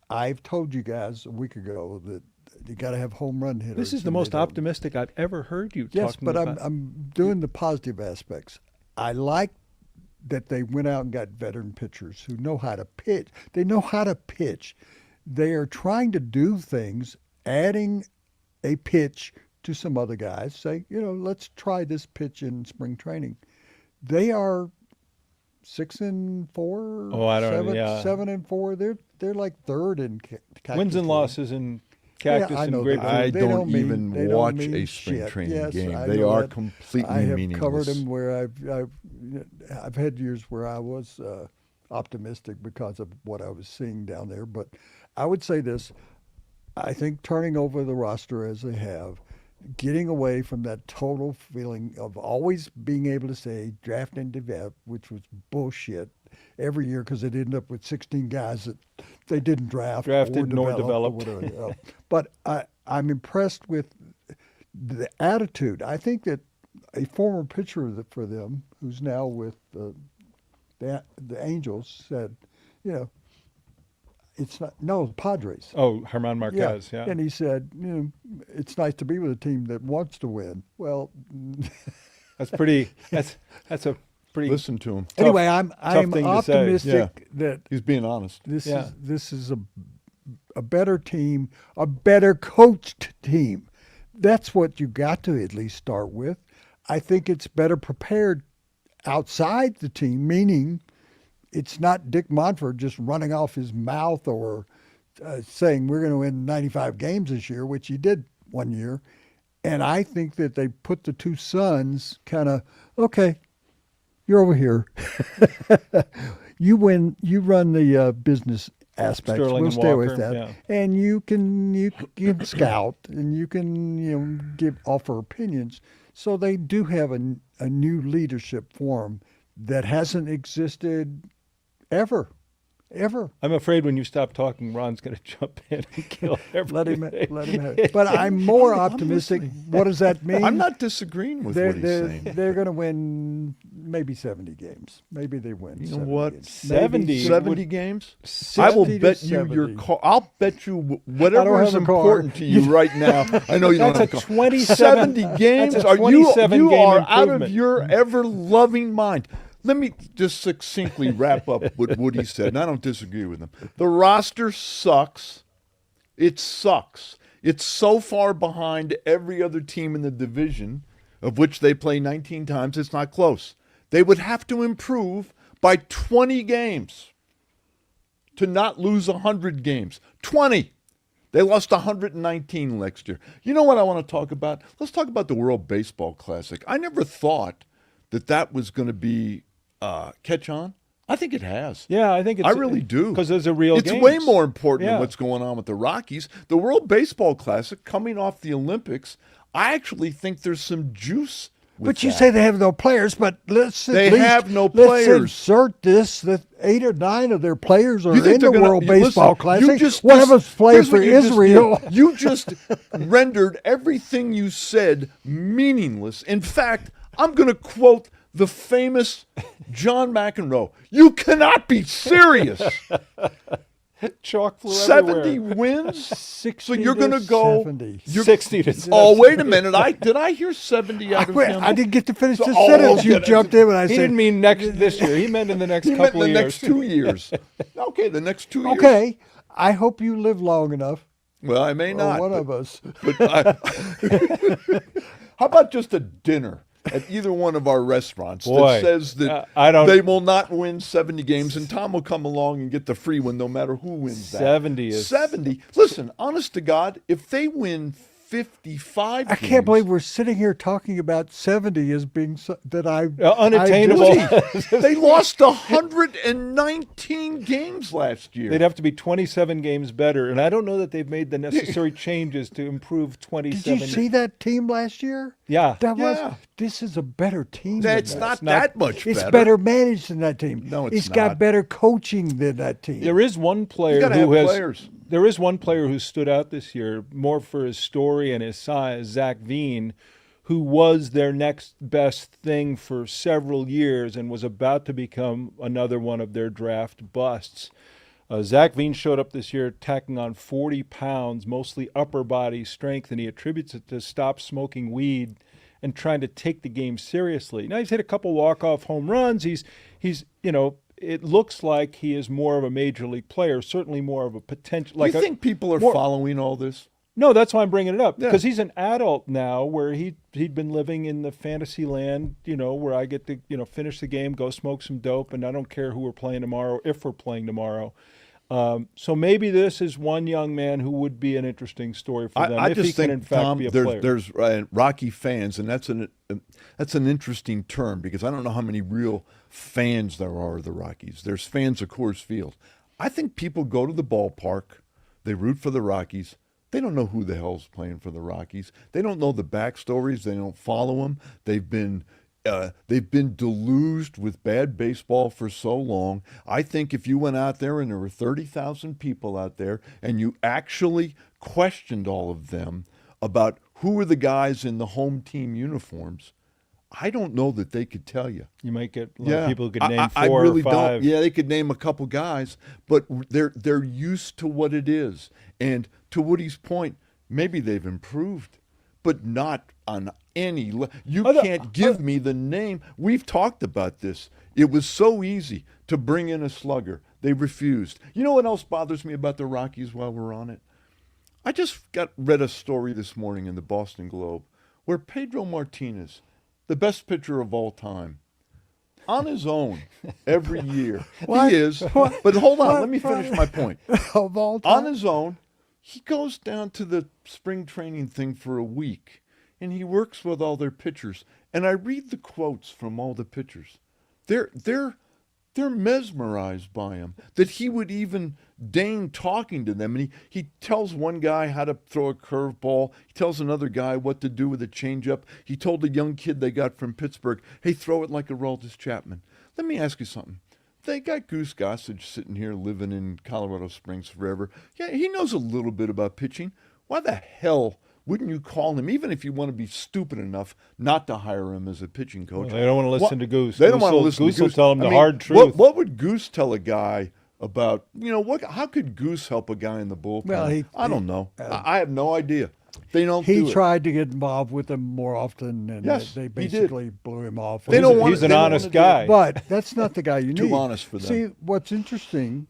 I've told you guys a week ago that you got to have home run hitters. This is the most optimistic I've ever heard you talking about. Yes, but I'm doing the positive aspects. I like that they went out and got veteran pitchers who know how to pitch. They know how to pitch. They are trying to do things, adding a pitch to some other guys. Say, let's try this pitch in spring training. They are 6-4. Oh, I don't know. Yeah. 7-4. They're like third in Cactus wins and losses in Cactus and Great. I don't even watch a spring training game. They are completely meaningless. I have covered them where I've had years where I was optimistic because of what I was seeing down there. But I would say this: I think turning over the roster as they have, getting away from that total feeling of always being able to say draft and develop, which was bullshit every year because they'd end up with 16 guys that they didn't drafted nor developed. Or whatever, But I'm impressed with the attitude. I think that a former pitcher for them, who's now with the Angels, said, it's not the Padres. Oh, Herman Marquez, yeah. And he said, it's nice to be with a team that wants to win. Well, that's pretty. That's a pretty. Listen to him. Anyway, I'm optimistic that he's being honest. This is a better team, a better coached team. That's what you got to at least start with. I think it's better prepared outside the team, meaning it's not Dick Monfort just running off his mouth or saying we're going to win 95 games this year, which he did one year. And I think that they put the two sons kind of, okay, you're over here. You run the business aspects. Sterling we'll and stay Walker, with that. yeah. And you can scout and you can offer opinions. So they do have a new leadership form that hasn't existed ever. I'm afraid when you stop talking, Ron's going to jump in and kill everything. Let him have it. But I'm more optimistic. What does that mean? I'm not disagreeing with what he's saying. They're going to win maybe 70 games. Maybe they win. You know what? Games. 70 games? I will bet you your car. I'll bet you whatever is important to you right now. I know you don't have a car. 70 games? That's a 27 you game are out of improvement. your ever-loving mind. Let me just succinctly wrap up what Woody said, and I don't disagree with him. The roster sucks. It sucks. It's so far behind every other team in the division, of which they play 19 times, it's not close. They would have to improve by 20 games to not lose 100 games. 20. They lost 119 next year. You know what I want to talk about? Let's talk about the World Baseball Classic. I never thought that was going to be catch on. I think it has. Yeah, I think it's. I really do. Because there's a real It's games. way more important Yeah. than what's going on with the Rockies. The World Baseball Classic coming off the Olympics, I actually think there's some juice with But you that. say they have no players, but They have no let's players. insert this that 8 or 9 of their players are You think in they're the gonna- World you- Baseball listen, Classic. just- One of this- us plays here's for what you just Israel. did. You just rendered everything you said meaningless. In fact, I'm going to quote the famous John McEnroe. You cannot be serious. Chalk flew 70 everywhere. wins? 60 So you're going to to go 70. 60 to 70. Oh, wait a minute. Did I hear 70 out of him? I didn't get to finish the Oh, sentence. You okay. jumped in when I He said, didn't mean this year. He meant in the next He meant couple the of next years. 2 years. Okay, the next 2 years. okay, I hope you live long enough, Well, I may or not. one but- of us. How about just a dinner at either one of our restaurants Boy, that says that I don't- they will not win 70 games, and Tom will come along and get the free one no matter who wins that. 70 is- 70. Listen, honest to God, if they win 55 I games, can't believe we're sitting here talking about 70 as being that I Unattainable. I do. they lost 119 games last year. They'd have to be 27 games better, and I don't know that they've made the necessary changes to improve 27. Did you see that team last year? Yeah. This is a better team. That's than not that. that much It's better. better managed than that team. No, it's It's got not. better coaching than that team. There is one player gotta who have has. players. There is one player who stood out this year more for his story and his size, Zach Veen, who was their next best thing for several years and was about to become another one of their draft busts. Zach Veen showed up this year tacking on 40 pounds, mostly upper body strength, and he attributes it to stop smoking weed and trying to take the game seriously. Now he's hit a couple walk-off home runs. He's it looks like he is more of a major league player, certainly more of a potential. Do you think people are following all this? No, that's why I'm bringing it up, Yeah. because he's an adult now, where he'd been living in the fantasy land, where I get to finish the game, go smoke some dope, and I don't care who we're playing tomorrow, if we're playing tomorrow. So maybe this is one young man who would be an interesting story for them I if just he can think, in fact Tom, be a player. there's Rocky fans, and that's an interesting term because I don't know how many real fans there are of the Rockies. There's fans of Coors Field. I think people go to the ballpark, they root for the Rockies. They don't know who the hell's playing for the Rockies. They don't know the backstories. They don't follow them. They've been deluged with bad baseball for so long. I think if you went out there and there were 30,000 people out there and you actually questioned all of them about who were the guys in the home team uniforms, I don't know that they could tell you. You might get a lot of people who could name I four really or five. don't. Yeah, they could name a couple guys, but they're used to what it is. And to Woody's point, maybe they've improved, but not on any you can't give me the name. We've talked about this. It was so easy to bring in a slugger. They refused. You know what else bothers me about the Rockies while we're on it? I just read a story this morning in the Boston Globe where Pedro Martinez, the best pitcher of all time, on his own every year. What? He is. But hold on, What? let me finish my point. Of all On time. his own, he goes down to the spring training thing for a week, and he works with all their pitchers. And I read the quotes from all the pitchers. They're mesmerized by him, that he would even deign talking to them. And he tells one guy how to throw a curveball. He tells another guy what to do with a changeup. He told a young kid they got from Pittsburgh, hey, throw it like Aroldis Chapman. Let me ask you something. They got Goose Gossage sitting here living in Colorado Springs forever. Yeah, he knows a little bit about pitching. Why the hell wouldn't you call him, even if you want to be stupid enough not to hire him as a pitching coach? Well, they don't want to listen to Goose. They don't want to listen Goose to Goose. will tell them the I mean, hard truth. What would Goose tell a guy about, how could Goose help a guy in the bullpen? Well, I don't know. I have no idea. They don't do He it. tried to get involved with them more often, and Yes, they he did. basically blew him off. They don't want He's to- an they don't honest wanna do it. guy. But that's not the guy you Too need. honest for them. See, what's interesting,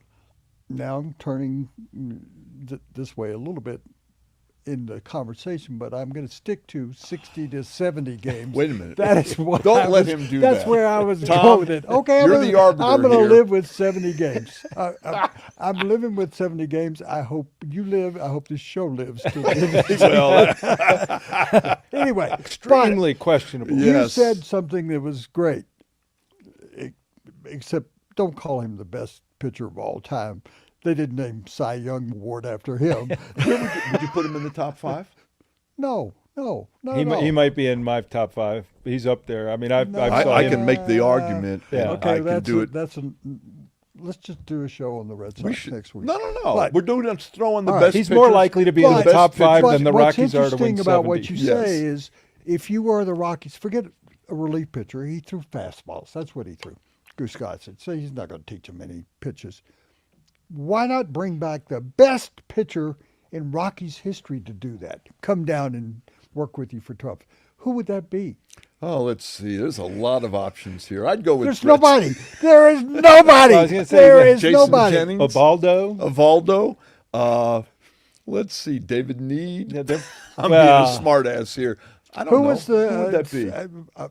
now I'm turning this way a little bit in the conversation, but I'm going to stick to 60 to 70 games. Wait a minute. That is what Don't I let was- him do That's that. where I was Tom, going with it. Okay, you're the arbiter I'm going to here. live with 70 games. I'm living with 70 games. I hope you live. I hope this show lives. Anyway, Extremely questionable. Yeah. you Yes. said something that was great, except don't call him the best pitcher of all time. They didn't name Cy Young Award after him. Would you put him in the top 5? No, not He at all. might be in my top 5. He's up there. I mean, I've No. saw I him. can make the argument. Yeah. And Okay, I can do it. Let's just do a show on the Red Sox next week. No. But- We're doing let's throw on the All right. best. He's more pitchers. likely to be in the Best top 5 pitchers. than the What's Rockies are to win interesting about 70. what you Yes. say is, if you were the Rockies, forget a relief pitcher. He threw fastballs. That's what he threw. Goose Gossett. So he's not going to teach him any pitches. Why not bring back the best pitcher in Rockies history to do that? Come down and work with you for 12. Who would that be? Oh, let's see. There's a lot of options here. I'd go with There's Fritz. nobody. There is nobody. I was gonna say, There yeah, is Jason nobody. Jennings. Obaldo. Evaldo. Let's see. David Need. Yeah, I'm being a smart ass here. I don't Who know. was the? Who would that be?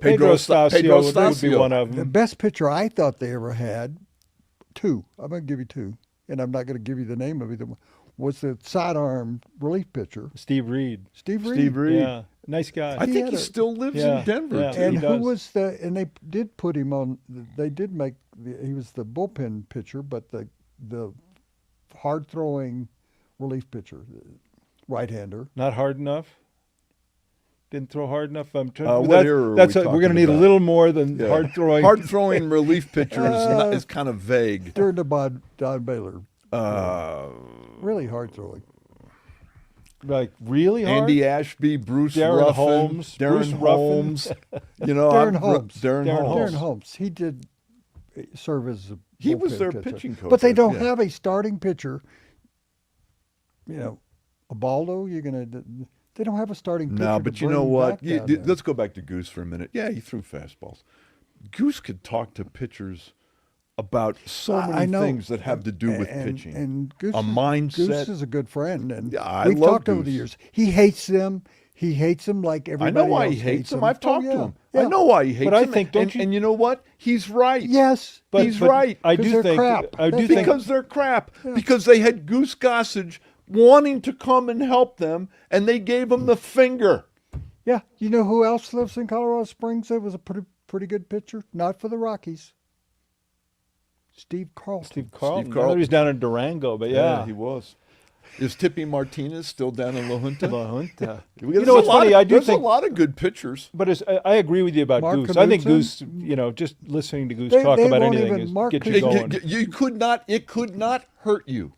Pedro Estacio Pedro would be Estacio. one of The them. best pitcher I thought they ever had, 2. I'm going to give you 2, and I'm not going to give you the name of either one. Was the sidearm relief pitcher, Steve Reed. Steve Reed. Steve Reed. Yeah, nice guy. I think had he a- still lives Yeah, in Denver. yeah. too. And He who does. was the? And they did put him on. They did make. He was the bullpen pitcher, but the hard throwing relief pitcher, right hander. Not hard enough. Didn't throw hard enough. I'm trying. What era are we we're talking going to need a about? little more than Yeah. hard throwing. Hard throwing relief pitcher is kind of vague. During the Don Baylor, Uh, really hard throwing. Like really hard. Andy Ashby, Bruce Darren Ruffin, Holmes, Darren Bruce Ruffin. Holmes. You know, Darren Holmes. Darren Darren Holmes. Darren Holmes. He did serve as a He was bullpen their pitcher. pitching coach, but they I don't think. have a starting pitcher. You know, Ubaldo. They don't have a starting pitcher. No, to but you know bring what? back down there. Let's go back to Goose for a minute. Yeah, he threw fastballs. Goose could talk to pitchers about so I many know. things that have to do with pitching. And Goose, a mindset. Goose is a good friend, and Yeah, I we've love talked over the Goose. years. He hates them. He hates them like I everybody know why else he hates them. him. I've talked Oh, to yeah. him. Yeah. I know why he hates But I him. think, don't and, you- and you know what? He's right. Yes, He's right. I 'Cause do they're think. crap. I do That's think. Because they're crap. Because they had Goose Gossage wanting to come and help them, and they gave him the finger. Yeah. You know who else lives in Colorado Springs that was a pretty good pitcher? Not for the Rockies. Steve Carlton. Steve Carlton. Steve I know Carlton. he was down in Durango, but yeah. he was. Is Tippy Martinez still down in La Junta? La Junta. There's You know what's a lot funny? of- I do there's think. a lot of good pitchers. But I agree with you about Mark Goose. I think Knudsen? Goose. Just listening to Goose They- talk they about won't anything even is Mark get you Knudsen- going. It could not hurt you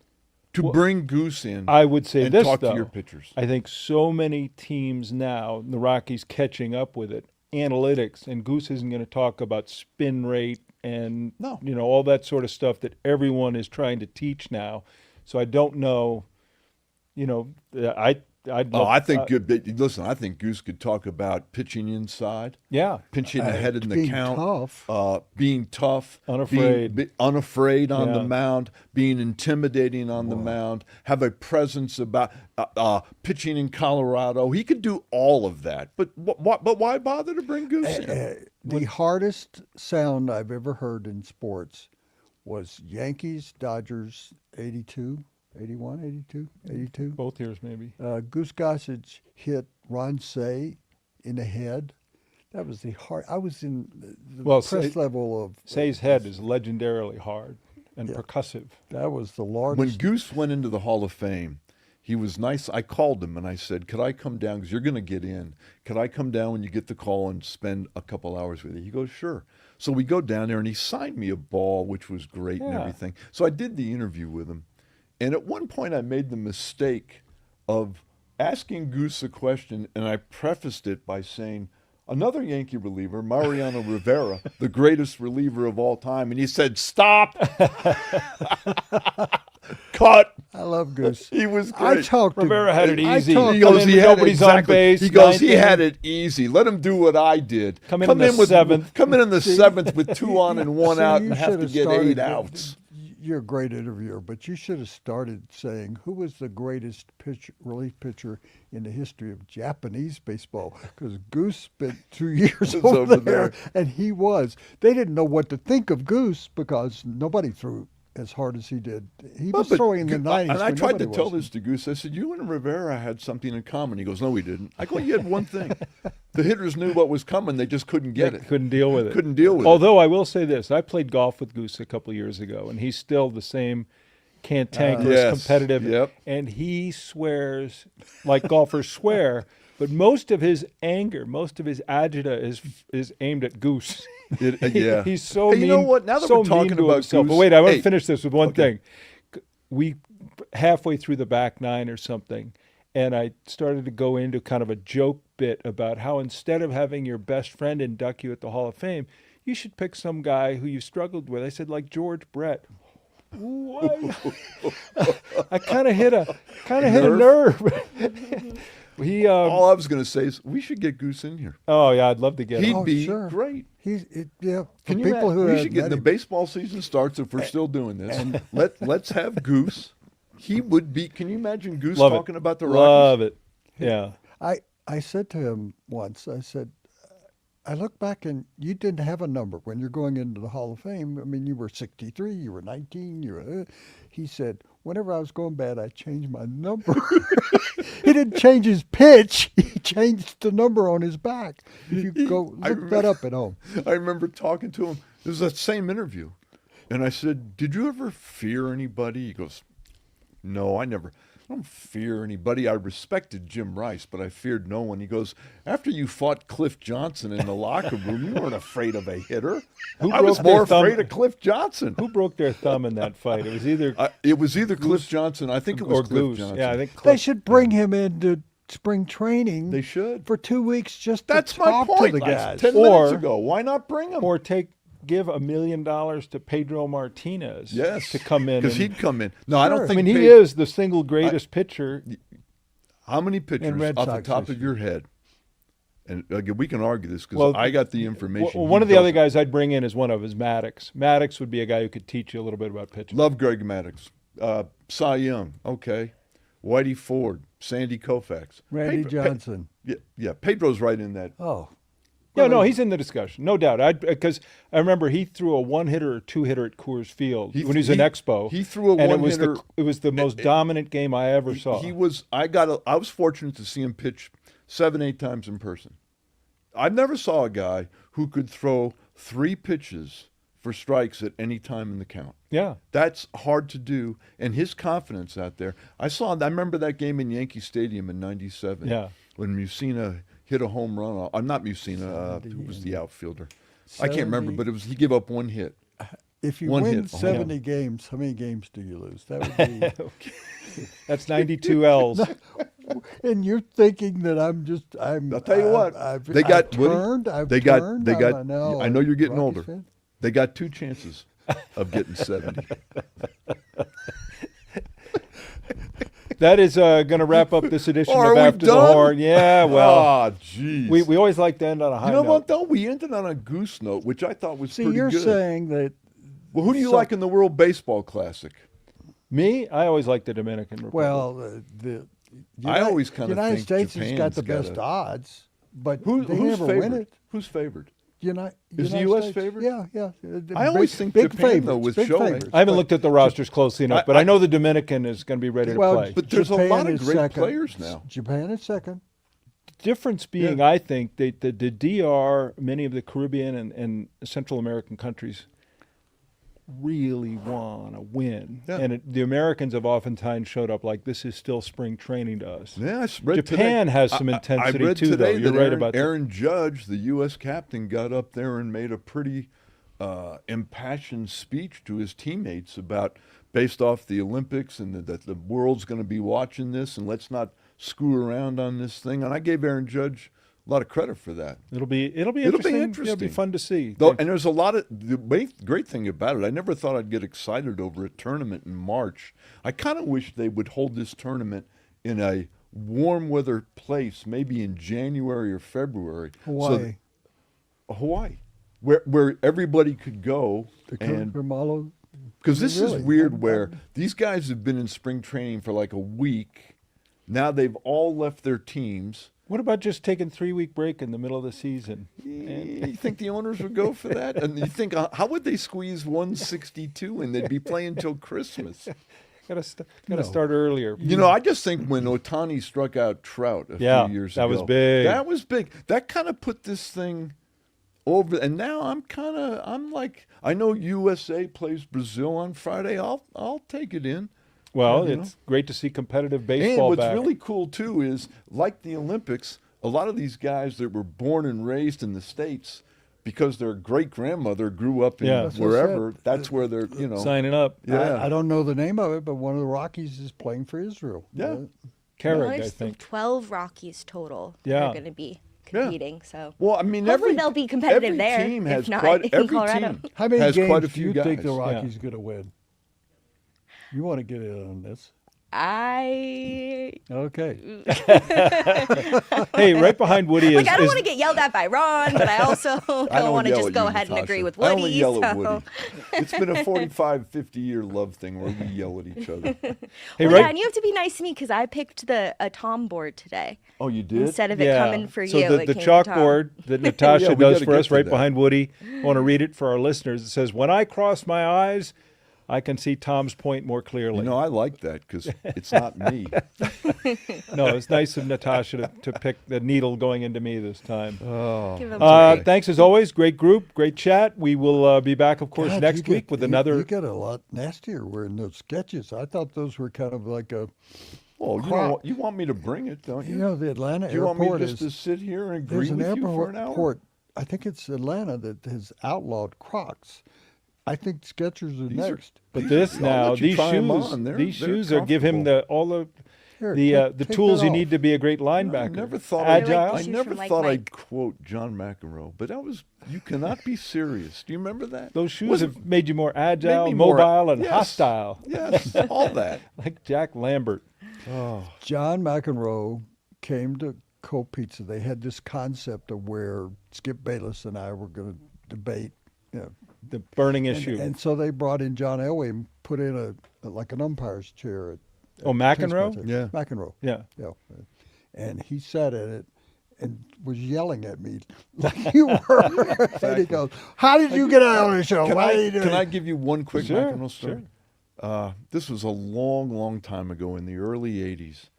to bring Goose in. I would say and this talk though. to your pitchers. I think so many teams now, the Rockies catching up with it, analytics, and Goose isn't going to talk about spin rate and No. all that sort of stuff that everyone is trying to teach now. So I don't know. I'd love, I think listen. I think Goose could talk about pitching inside, yeah. pitching ahead in the being count, tough. being tough, Unafraid. unafraid on the Yeah. mound, being intimidating on the mound, have a presence about pitching in Colorado. He could do all of that, but why bother to bring Goose in? The hardest sound I've ever heard in sports was Yankees, Dodgers, 82, 81, 82, 82. Both years maybe. Goose Gossage hit Ron Say in the head. That was the hard. I was in the Well, press level of. Say's head is legendarily hard and percussive. That was the When largest. Goose went into the Hall of Fame, he was nice. I called him and I said, could I come down? Because you're going to get in. Could I come down when you get the call and spend a couple hours with you? He goes, sure. So we go down there and he signed me a ball, which was great and Yeah. everything. So I did the interview with him. And at one point I made the mistake of asking Goose a question, and I prefaced it by saying, another Yankee reliever, Mariano Rivera, the greatest reliever of all time. And he said, stop. Cut. I love Goose. He was I great. talked to Rivera had it I easy. talked He to goes, Come in, he had nobody's on exactly. base, He goes, ninth he inning. had it easy. Let him do what I did. Come in the with seventh. Come in the seventh with 2 on and 1 See, out you and have should to get started 8 with- outs. You're a great interviewer, but you should have started saying who was the greatest relief pitcher in the history of Japanese baseball, because Goose spent 2 years over over there, there. and he was. They didn't know what to think of Goose because nobody threw as hard as he did. He Well, was but throwing in the 90s. And I when tried to nobody tell was. this to Goose. I said, you and Rivera had something in common. He goes, no, we didn't. I go, you had one thing. The hitters knew what was coming. They just couldn't get it. Couldn't deal with it. Couldn't deal with Although I will say this, I played golf with Goose a couple of years ago, and he's still the same cantankerous, Yes. competitive, Yep. and he swears like golfers swear, but most of his anger, most of his agita is aimed at Goose. Yeah. He's so Hey, mean. you know what? Now that so we're talking mean to about himself. But Goose- wait, I want Hey. to finish this with one Okay. thing. We halfway through the back nine or something, and I started to go into kind of a joke bit about how instead of having your best friend induct you at the Hall of Fame, you should pick some guy who you struggled with. I said, like George Brett. What? I kind of hit a nerve. He All I was going to say is we should get Goose in here. oh yeah, I'd love to get He'd him. Oh, be sure. great. For Can you people who we have should get met the him, baseball season starts if we're still doing this. Let's have Goose. He would be. Can you imagine Goose Love talking it. about the Rockies? Love it. Yeah. I said to him once, I said, I look back and you didn't have a number when you're going into the Hall of Fame. I mean, you were 63, you were 19, you were. He said, whenever I was going bad, I changed my number. He didn't change his pitch. He changed the number on his back. If you go I look that up at home. I remember talking to him. It was that same interview, and I said, "Did you ever fear anybody?" He goes, "No, I never. I don't fear anybody. I respected Jim Rice, but I feared no one." He goes, "After you fought Cliff Johnson in the locker room, you weren't afraid of a hitter. Who I was broke their more thumb? afraid of Cliff Johnson." Who broke their thumb in that fight? It was either It was either Cliff Johnson. I think it was or Cliff Goose. Johnson. Yeah, I think They Cliff. should bring him into spring training They should. for 2 weeks just That's to my talk point. to the That's guys. 10 Or- minutes ago. Why not bring him? Or give $1 million to Pedro Martinez. Yes, to come in. because and- he'd come in. No, I don't Sure. I think. mean, he Pedro- is the single greatest pitcher. How many pitchers Red off the Sox top this of your head? And again, we can argue this because Well, I got the information. Well, he one of the other doesn't. guys I'd bring in is one of his Maddox. Maddox would be a guy who could teach you a little bit about pitching. Love Greg Maddux. Cy Young, okay. Whitey Ford, Sandy Koufax. Randy Pedro- Johnson. Yeah, Pedro's right in that. Oh, Yeah, no, he's in the discussion, no doubt. Because I remember he threw a one-hitter or two-hitter at Coors Field when he was in Expo. He threw a and one-hitter. it was the most dominant game I ever saw. He was. I was fortunate to see him pitch 7-8 times in person. I never saw a guy who could throw 3 pitches for strikes at any time in the count. Yeah. That's hard to do, and his confidence out there. I remember that game in Yankee Stadium in '97. Yeah. When Musina hit a home run. I'm not Musina. Who was the outfielder? I can't remember, 70. but he gave up one hit. if you One win hit. 70 games, how many games do you lose? That would be. That's 92 L's. And you're thinking that I'm. I'll tell you what, I've they got Woody, turned. I've they got turned. they got. No, I know you're getting Rockies older. fan. They got 2 chances of getting 70. That is going to wrap up this edition Are of we After the done? Horn. Yeah, well, Ah, jeez. we always like to end on a high You know note. what though? We ended on a goose note, which I thought was See, pretty you're good. saying that. Well, who do you So- like in the World Baseball Classic? Me, I always like the Dominican Republic. Well, the always kinda United think States has got Japan's the got best a- odds, but Who's they never favored? win it. Who's favored? United Is the United US States. favored? Yeah. I always think Japan, though, with big Shohei. favorites, I haven't but- looked at the rosters closely enough, but I I- know the Dominican is going to be ready to Well, play. But there's a Japan lot of is great second. players now. Japan is second. Difference being, I think, that the DR, many of the Caribbean and Central American countries really want to win. Yeah. And the Americans have oftentimes showed up like this is still spring training to us. Yeah, I read Japan today, has some intensity I read too, today though. You're that right Aaron, about that. Aaron Judge, the U.S. captain, got up there and made a pretty impassioned speech to his teammates about, based off the Olympics and that the world's going to be watching this, and let's not screw around on this thing. And I gave Aaron Judge a lot of credit for that. It'll be It'll be interesting. It'll interesting. be fun to see. Though, and there's a lot of the great thing about it. I never thought I'd get excited over a tournament in March. I kind of wish they would hold this tournament in a warm weather place, maybe in January or February. Hawaii. Hawaii, where everybody could go, The and Kamalo. because this is Really? weird, where these guys have been in spring training for like a week. Now they've all left their teams. What about just taking 3-week break in the middle of the season? You think the owners would go for that? And you think, how would they squeeze 162 and they'd be playing till Christmas? Got to start earlier. You know, I just think when Ohtani struck out Trout a few years ago. That was big. That was big. That kind of put this thing over. And now I'm like, I know USA plays Brazil on Friday. I'll take it in. Well, it's great to see competitive baseball and what's back. really cool, too, is like the Olympics, a lot of these guys that were born and raised in the States, because their great-grandmother grew up in wherever, that's where they're, signing up. Yeah. I don't know the name of it, but one of the Rockies is playing for Israel. Yeah. Carrick, I there's think. 12 Rockies total that Yeah. are going to be competing. So Well, I mean, hopefully they'll be competitive every there, team if has not quite, in every Colorado. team How many has games quite a do few you guys. think the Rockies are going to win? You want to get in on this? Okay. Hey, right behind Woody Like, is I don't want to get yelled at by Ron, but I also don't want to yell just at go you, ahead and Natasha. agree with I Woody. only yell at so. Woody. It's been a 45, 50-year love thing where we yell at each other. Hey, Well, right. yeah, and you have to be nice to me because I picked a Tom board today Oh, you did? instead of it coming for so you. the it came for Tom. chalkboard that Natasha we does gotta for get us to right that. behind Woody, I want to read it for our listeners. It says, "When I cross my eyes, I can see Tom's point more clearly." You know, I like that because it's not me. No, it's nice of Natasha to pick the needle going into me this time. Give him a break. Thanks as always. Great group, great chat. We will be back, of course, God, next week with another. You get a lot nastier wearing those sketches. I thought those were kind of like a. Well, you want me to bring it, don't you? You know, the Atlanta Do you want airport me just is. to sit here and There's agree an with you for an hour? airport. I think it's Atlanta that has outlawed Crocs. I think Skechers are These are- next. But I'll this let now, you these try 'em shoes, on. They're these are give him comfortable. all the Here, the take tools that you off. need to be a great I linebacker. never thought Agile. Like I shoes never from Like thought Mike. I'd quote John McEnroe, but you cannot be serious. Do you remember that? Those shoes Wasn't- have made you more agile, made me more- mobile, and yes. hostile, Yes, all that. like Jack Lambert. John McEnroe came to Cold Pizza. They had this concept of where Skip Bayless and I were going to debate. The burning issue. And so they brought in John Elway and put in like an umpire's chair. Oh, McEnroe? Tennis Yeah. McEnroe. Yeah. Yeah. And he sat in it and was yelling at me like you were. And he goes, "How did you get out of the show? Why are you doing Can I it?" give you one quick Sure, McEnroe story? This was a long, long time ago in the early 80s.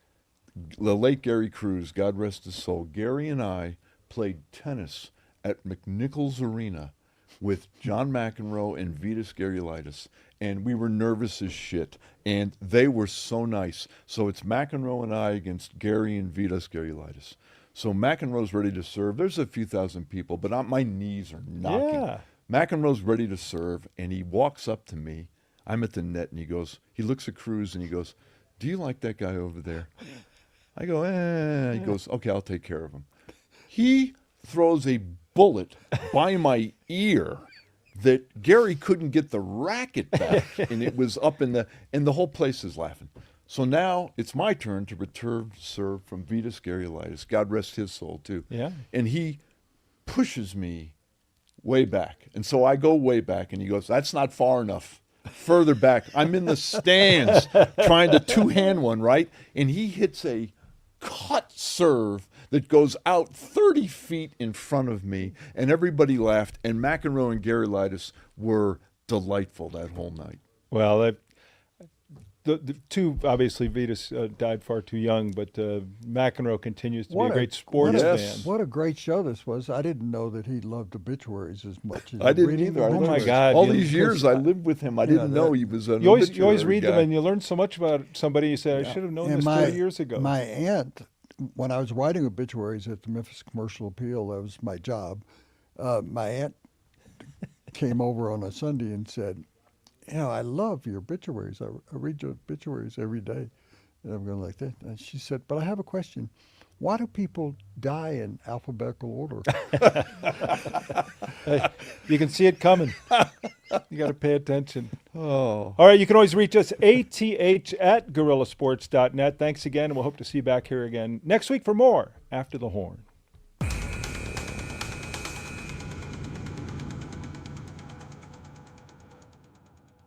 The late Gary Cruz, God rest his soul, Gary and I played tennis at McNichols Arena with John McEnroe and Vitas Gerulaitis, and we were nervous as shit, and they were so nice. So it's McEnroe and I against Gary and Vitas Gerulaitis. So McEnroe's ready to serve. There's a few thousand people, but my knees are knocking. Yeah. McEnroe's ready to serve, and he walks up to me. I'm at the net, and he looks at Cruz, and he goes, "Do you like that guy over there?" I go, eh. He goes, "Okay, I'll take care of him." He throws a bullet by my ear that Gary couldn't get the racket back, and it was up and the whole place is laughing. So now it's my turn to return serve from Vitas Gerulaitis. God rest his soul too. Yeah. And he pushes me way back, and so I go way back, and he goes, "That's not far enough." Further back, I'm in the stands trying to two-hand one, right? And he hits a cut serve that goes out 30 feet in front of me, and everybody laughed, and McEnroe and Gerulaitis were delightful that whole night. Well, the two, obviously, Vitas died far too young, but McEnroe continues to be a great sports Yes. fan. What a great show this was. I didn't know that he loved obituaries as much as I didn't reading either. the I Oh, lived my with- God, all you- these years I lived with him. I didn't know he was an You always obituary read them, guy. and you learn so much about somebody. You say, "I should have known And this 30 years ago." My aunt, when I was writing obituaries at the Memphis Commercial Appeal, that was my job. My aunt came over on a Sunday and said, "I love your obituaries. I read your obituaries every day." And I'm going like that. And she said, "But I have a question. Why do people die in alphabetical order?" You can see it coming. You got to pay attention. Oh. All right, you can always reach us, ATH@guerrillasports.net. Thanks again, and we'll hope to see you back here again next week for more After the Horn.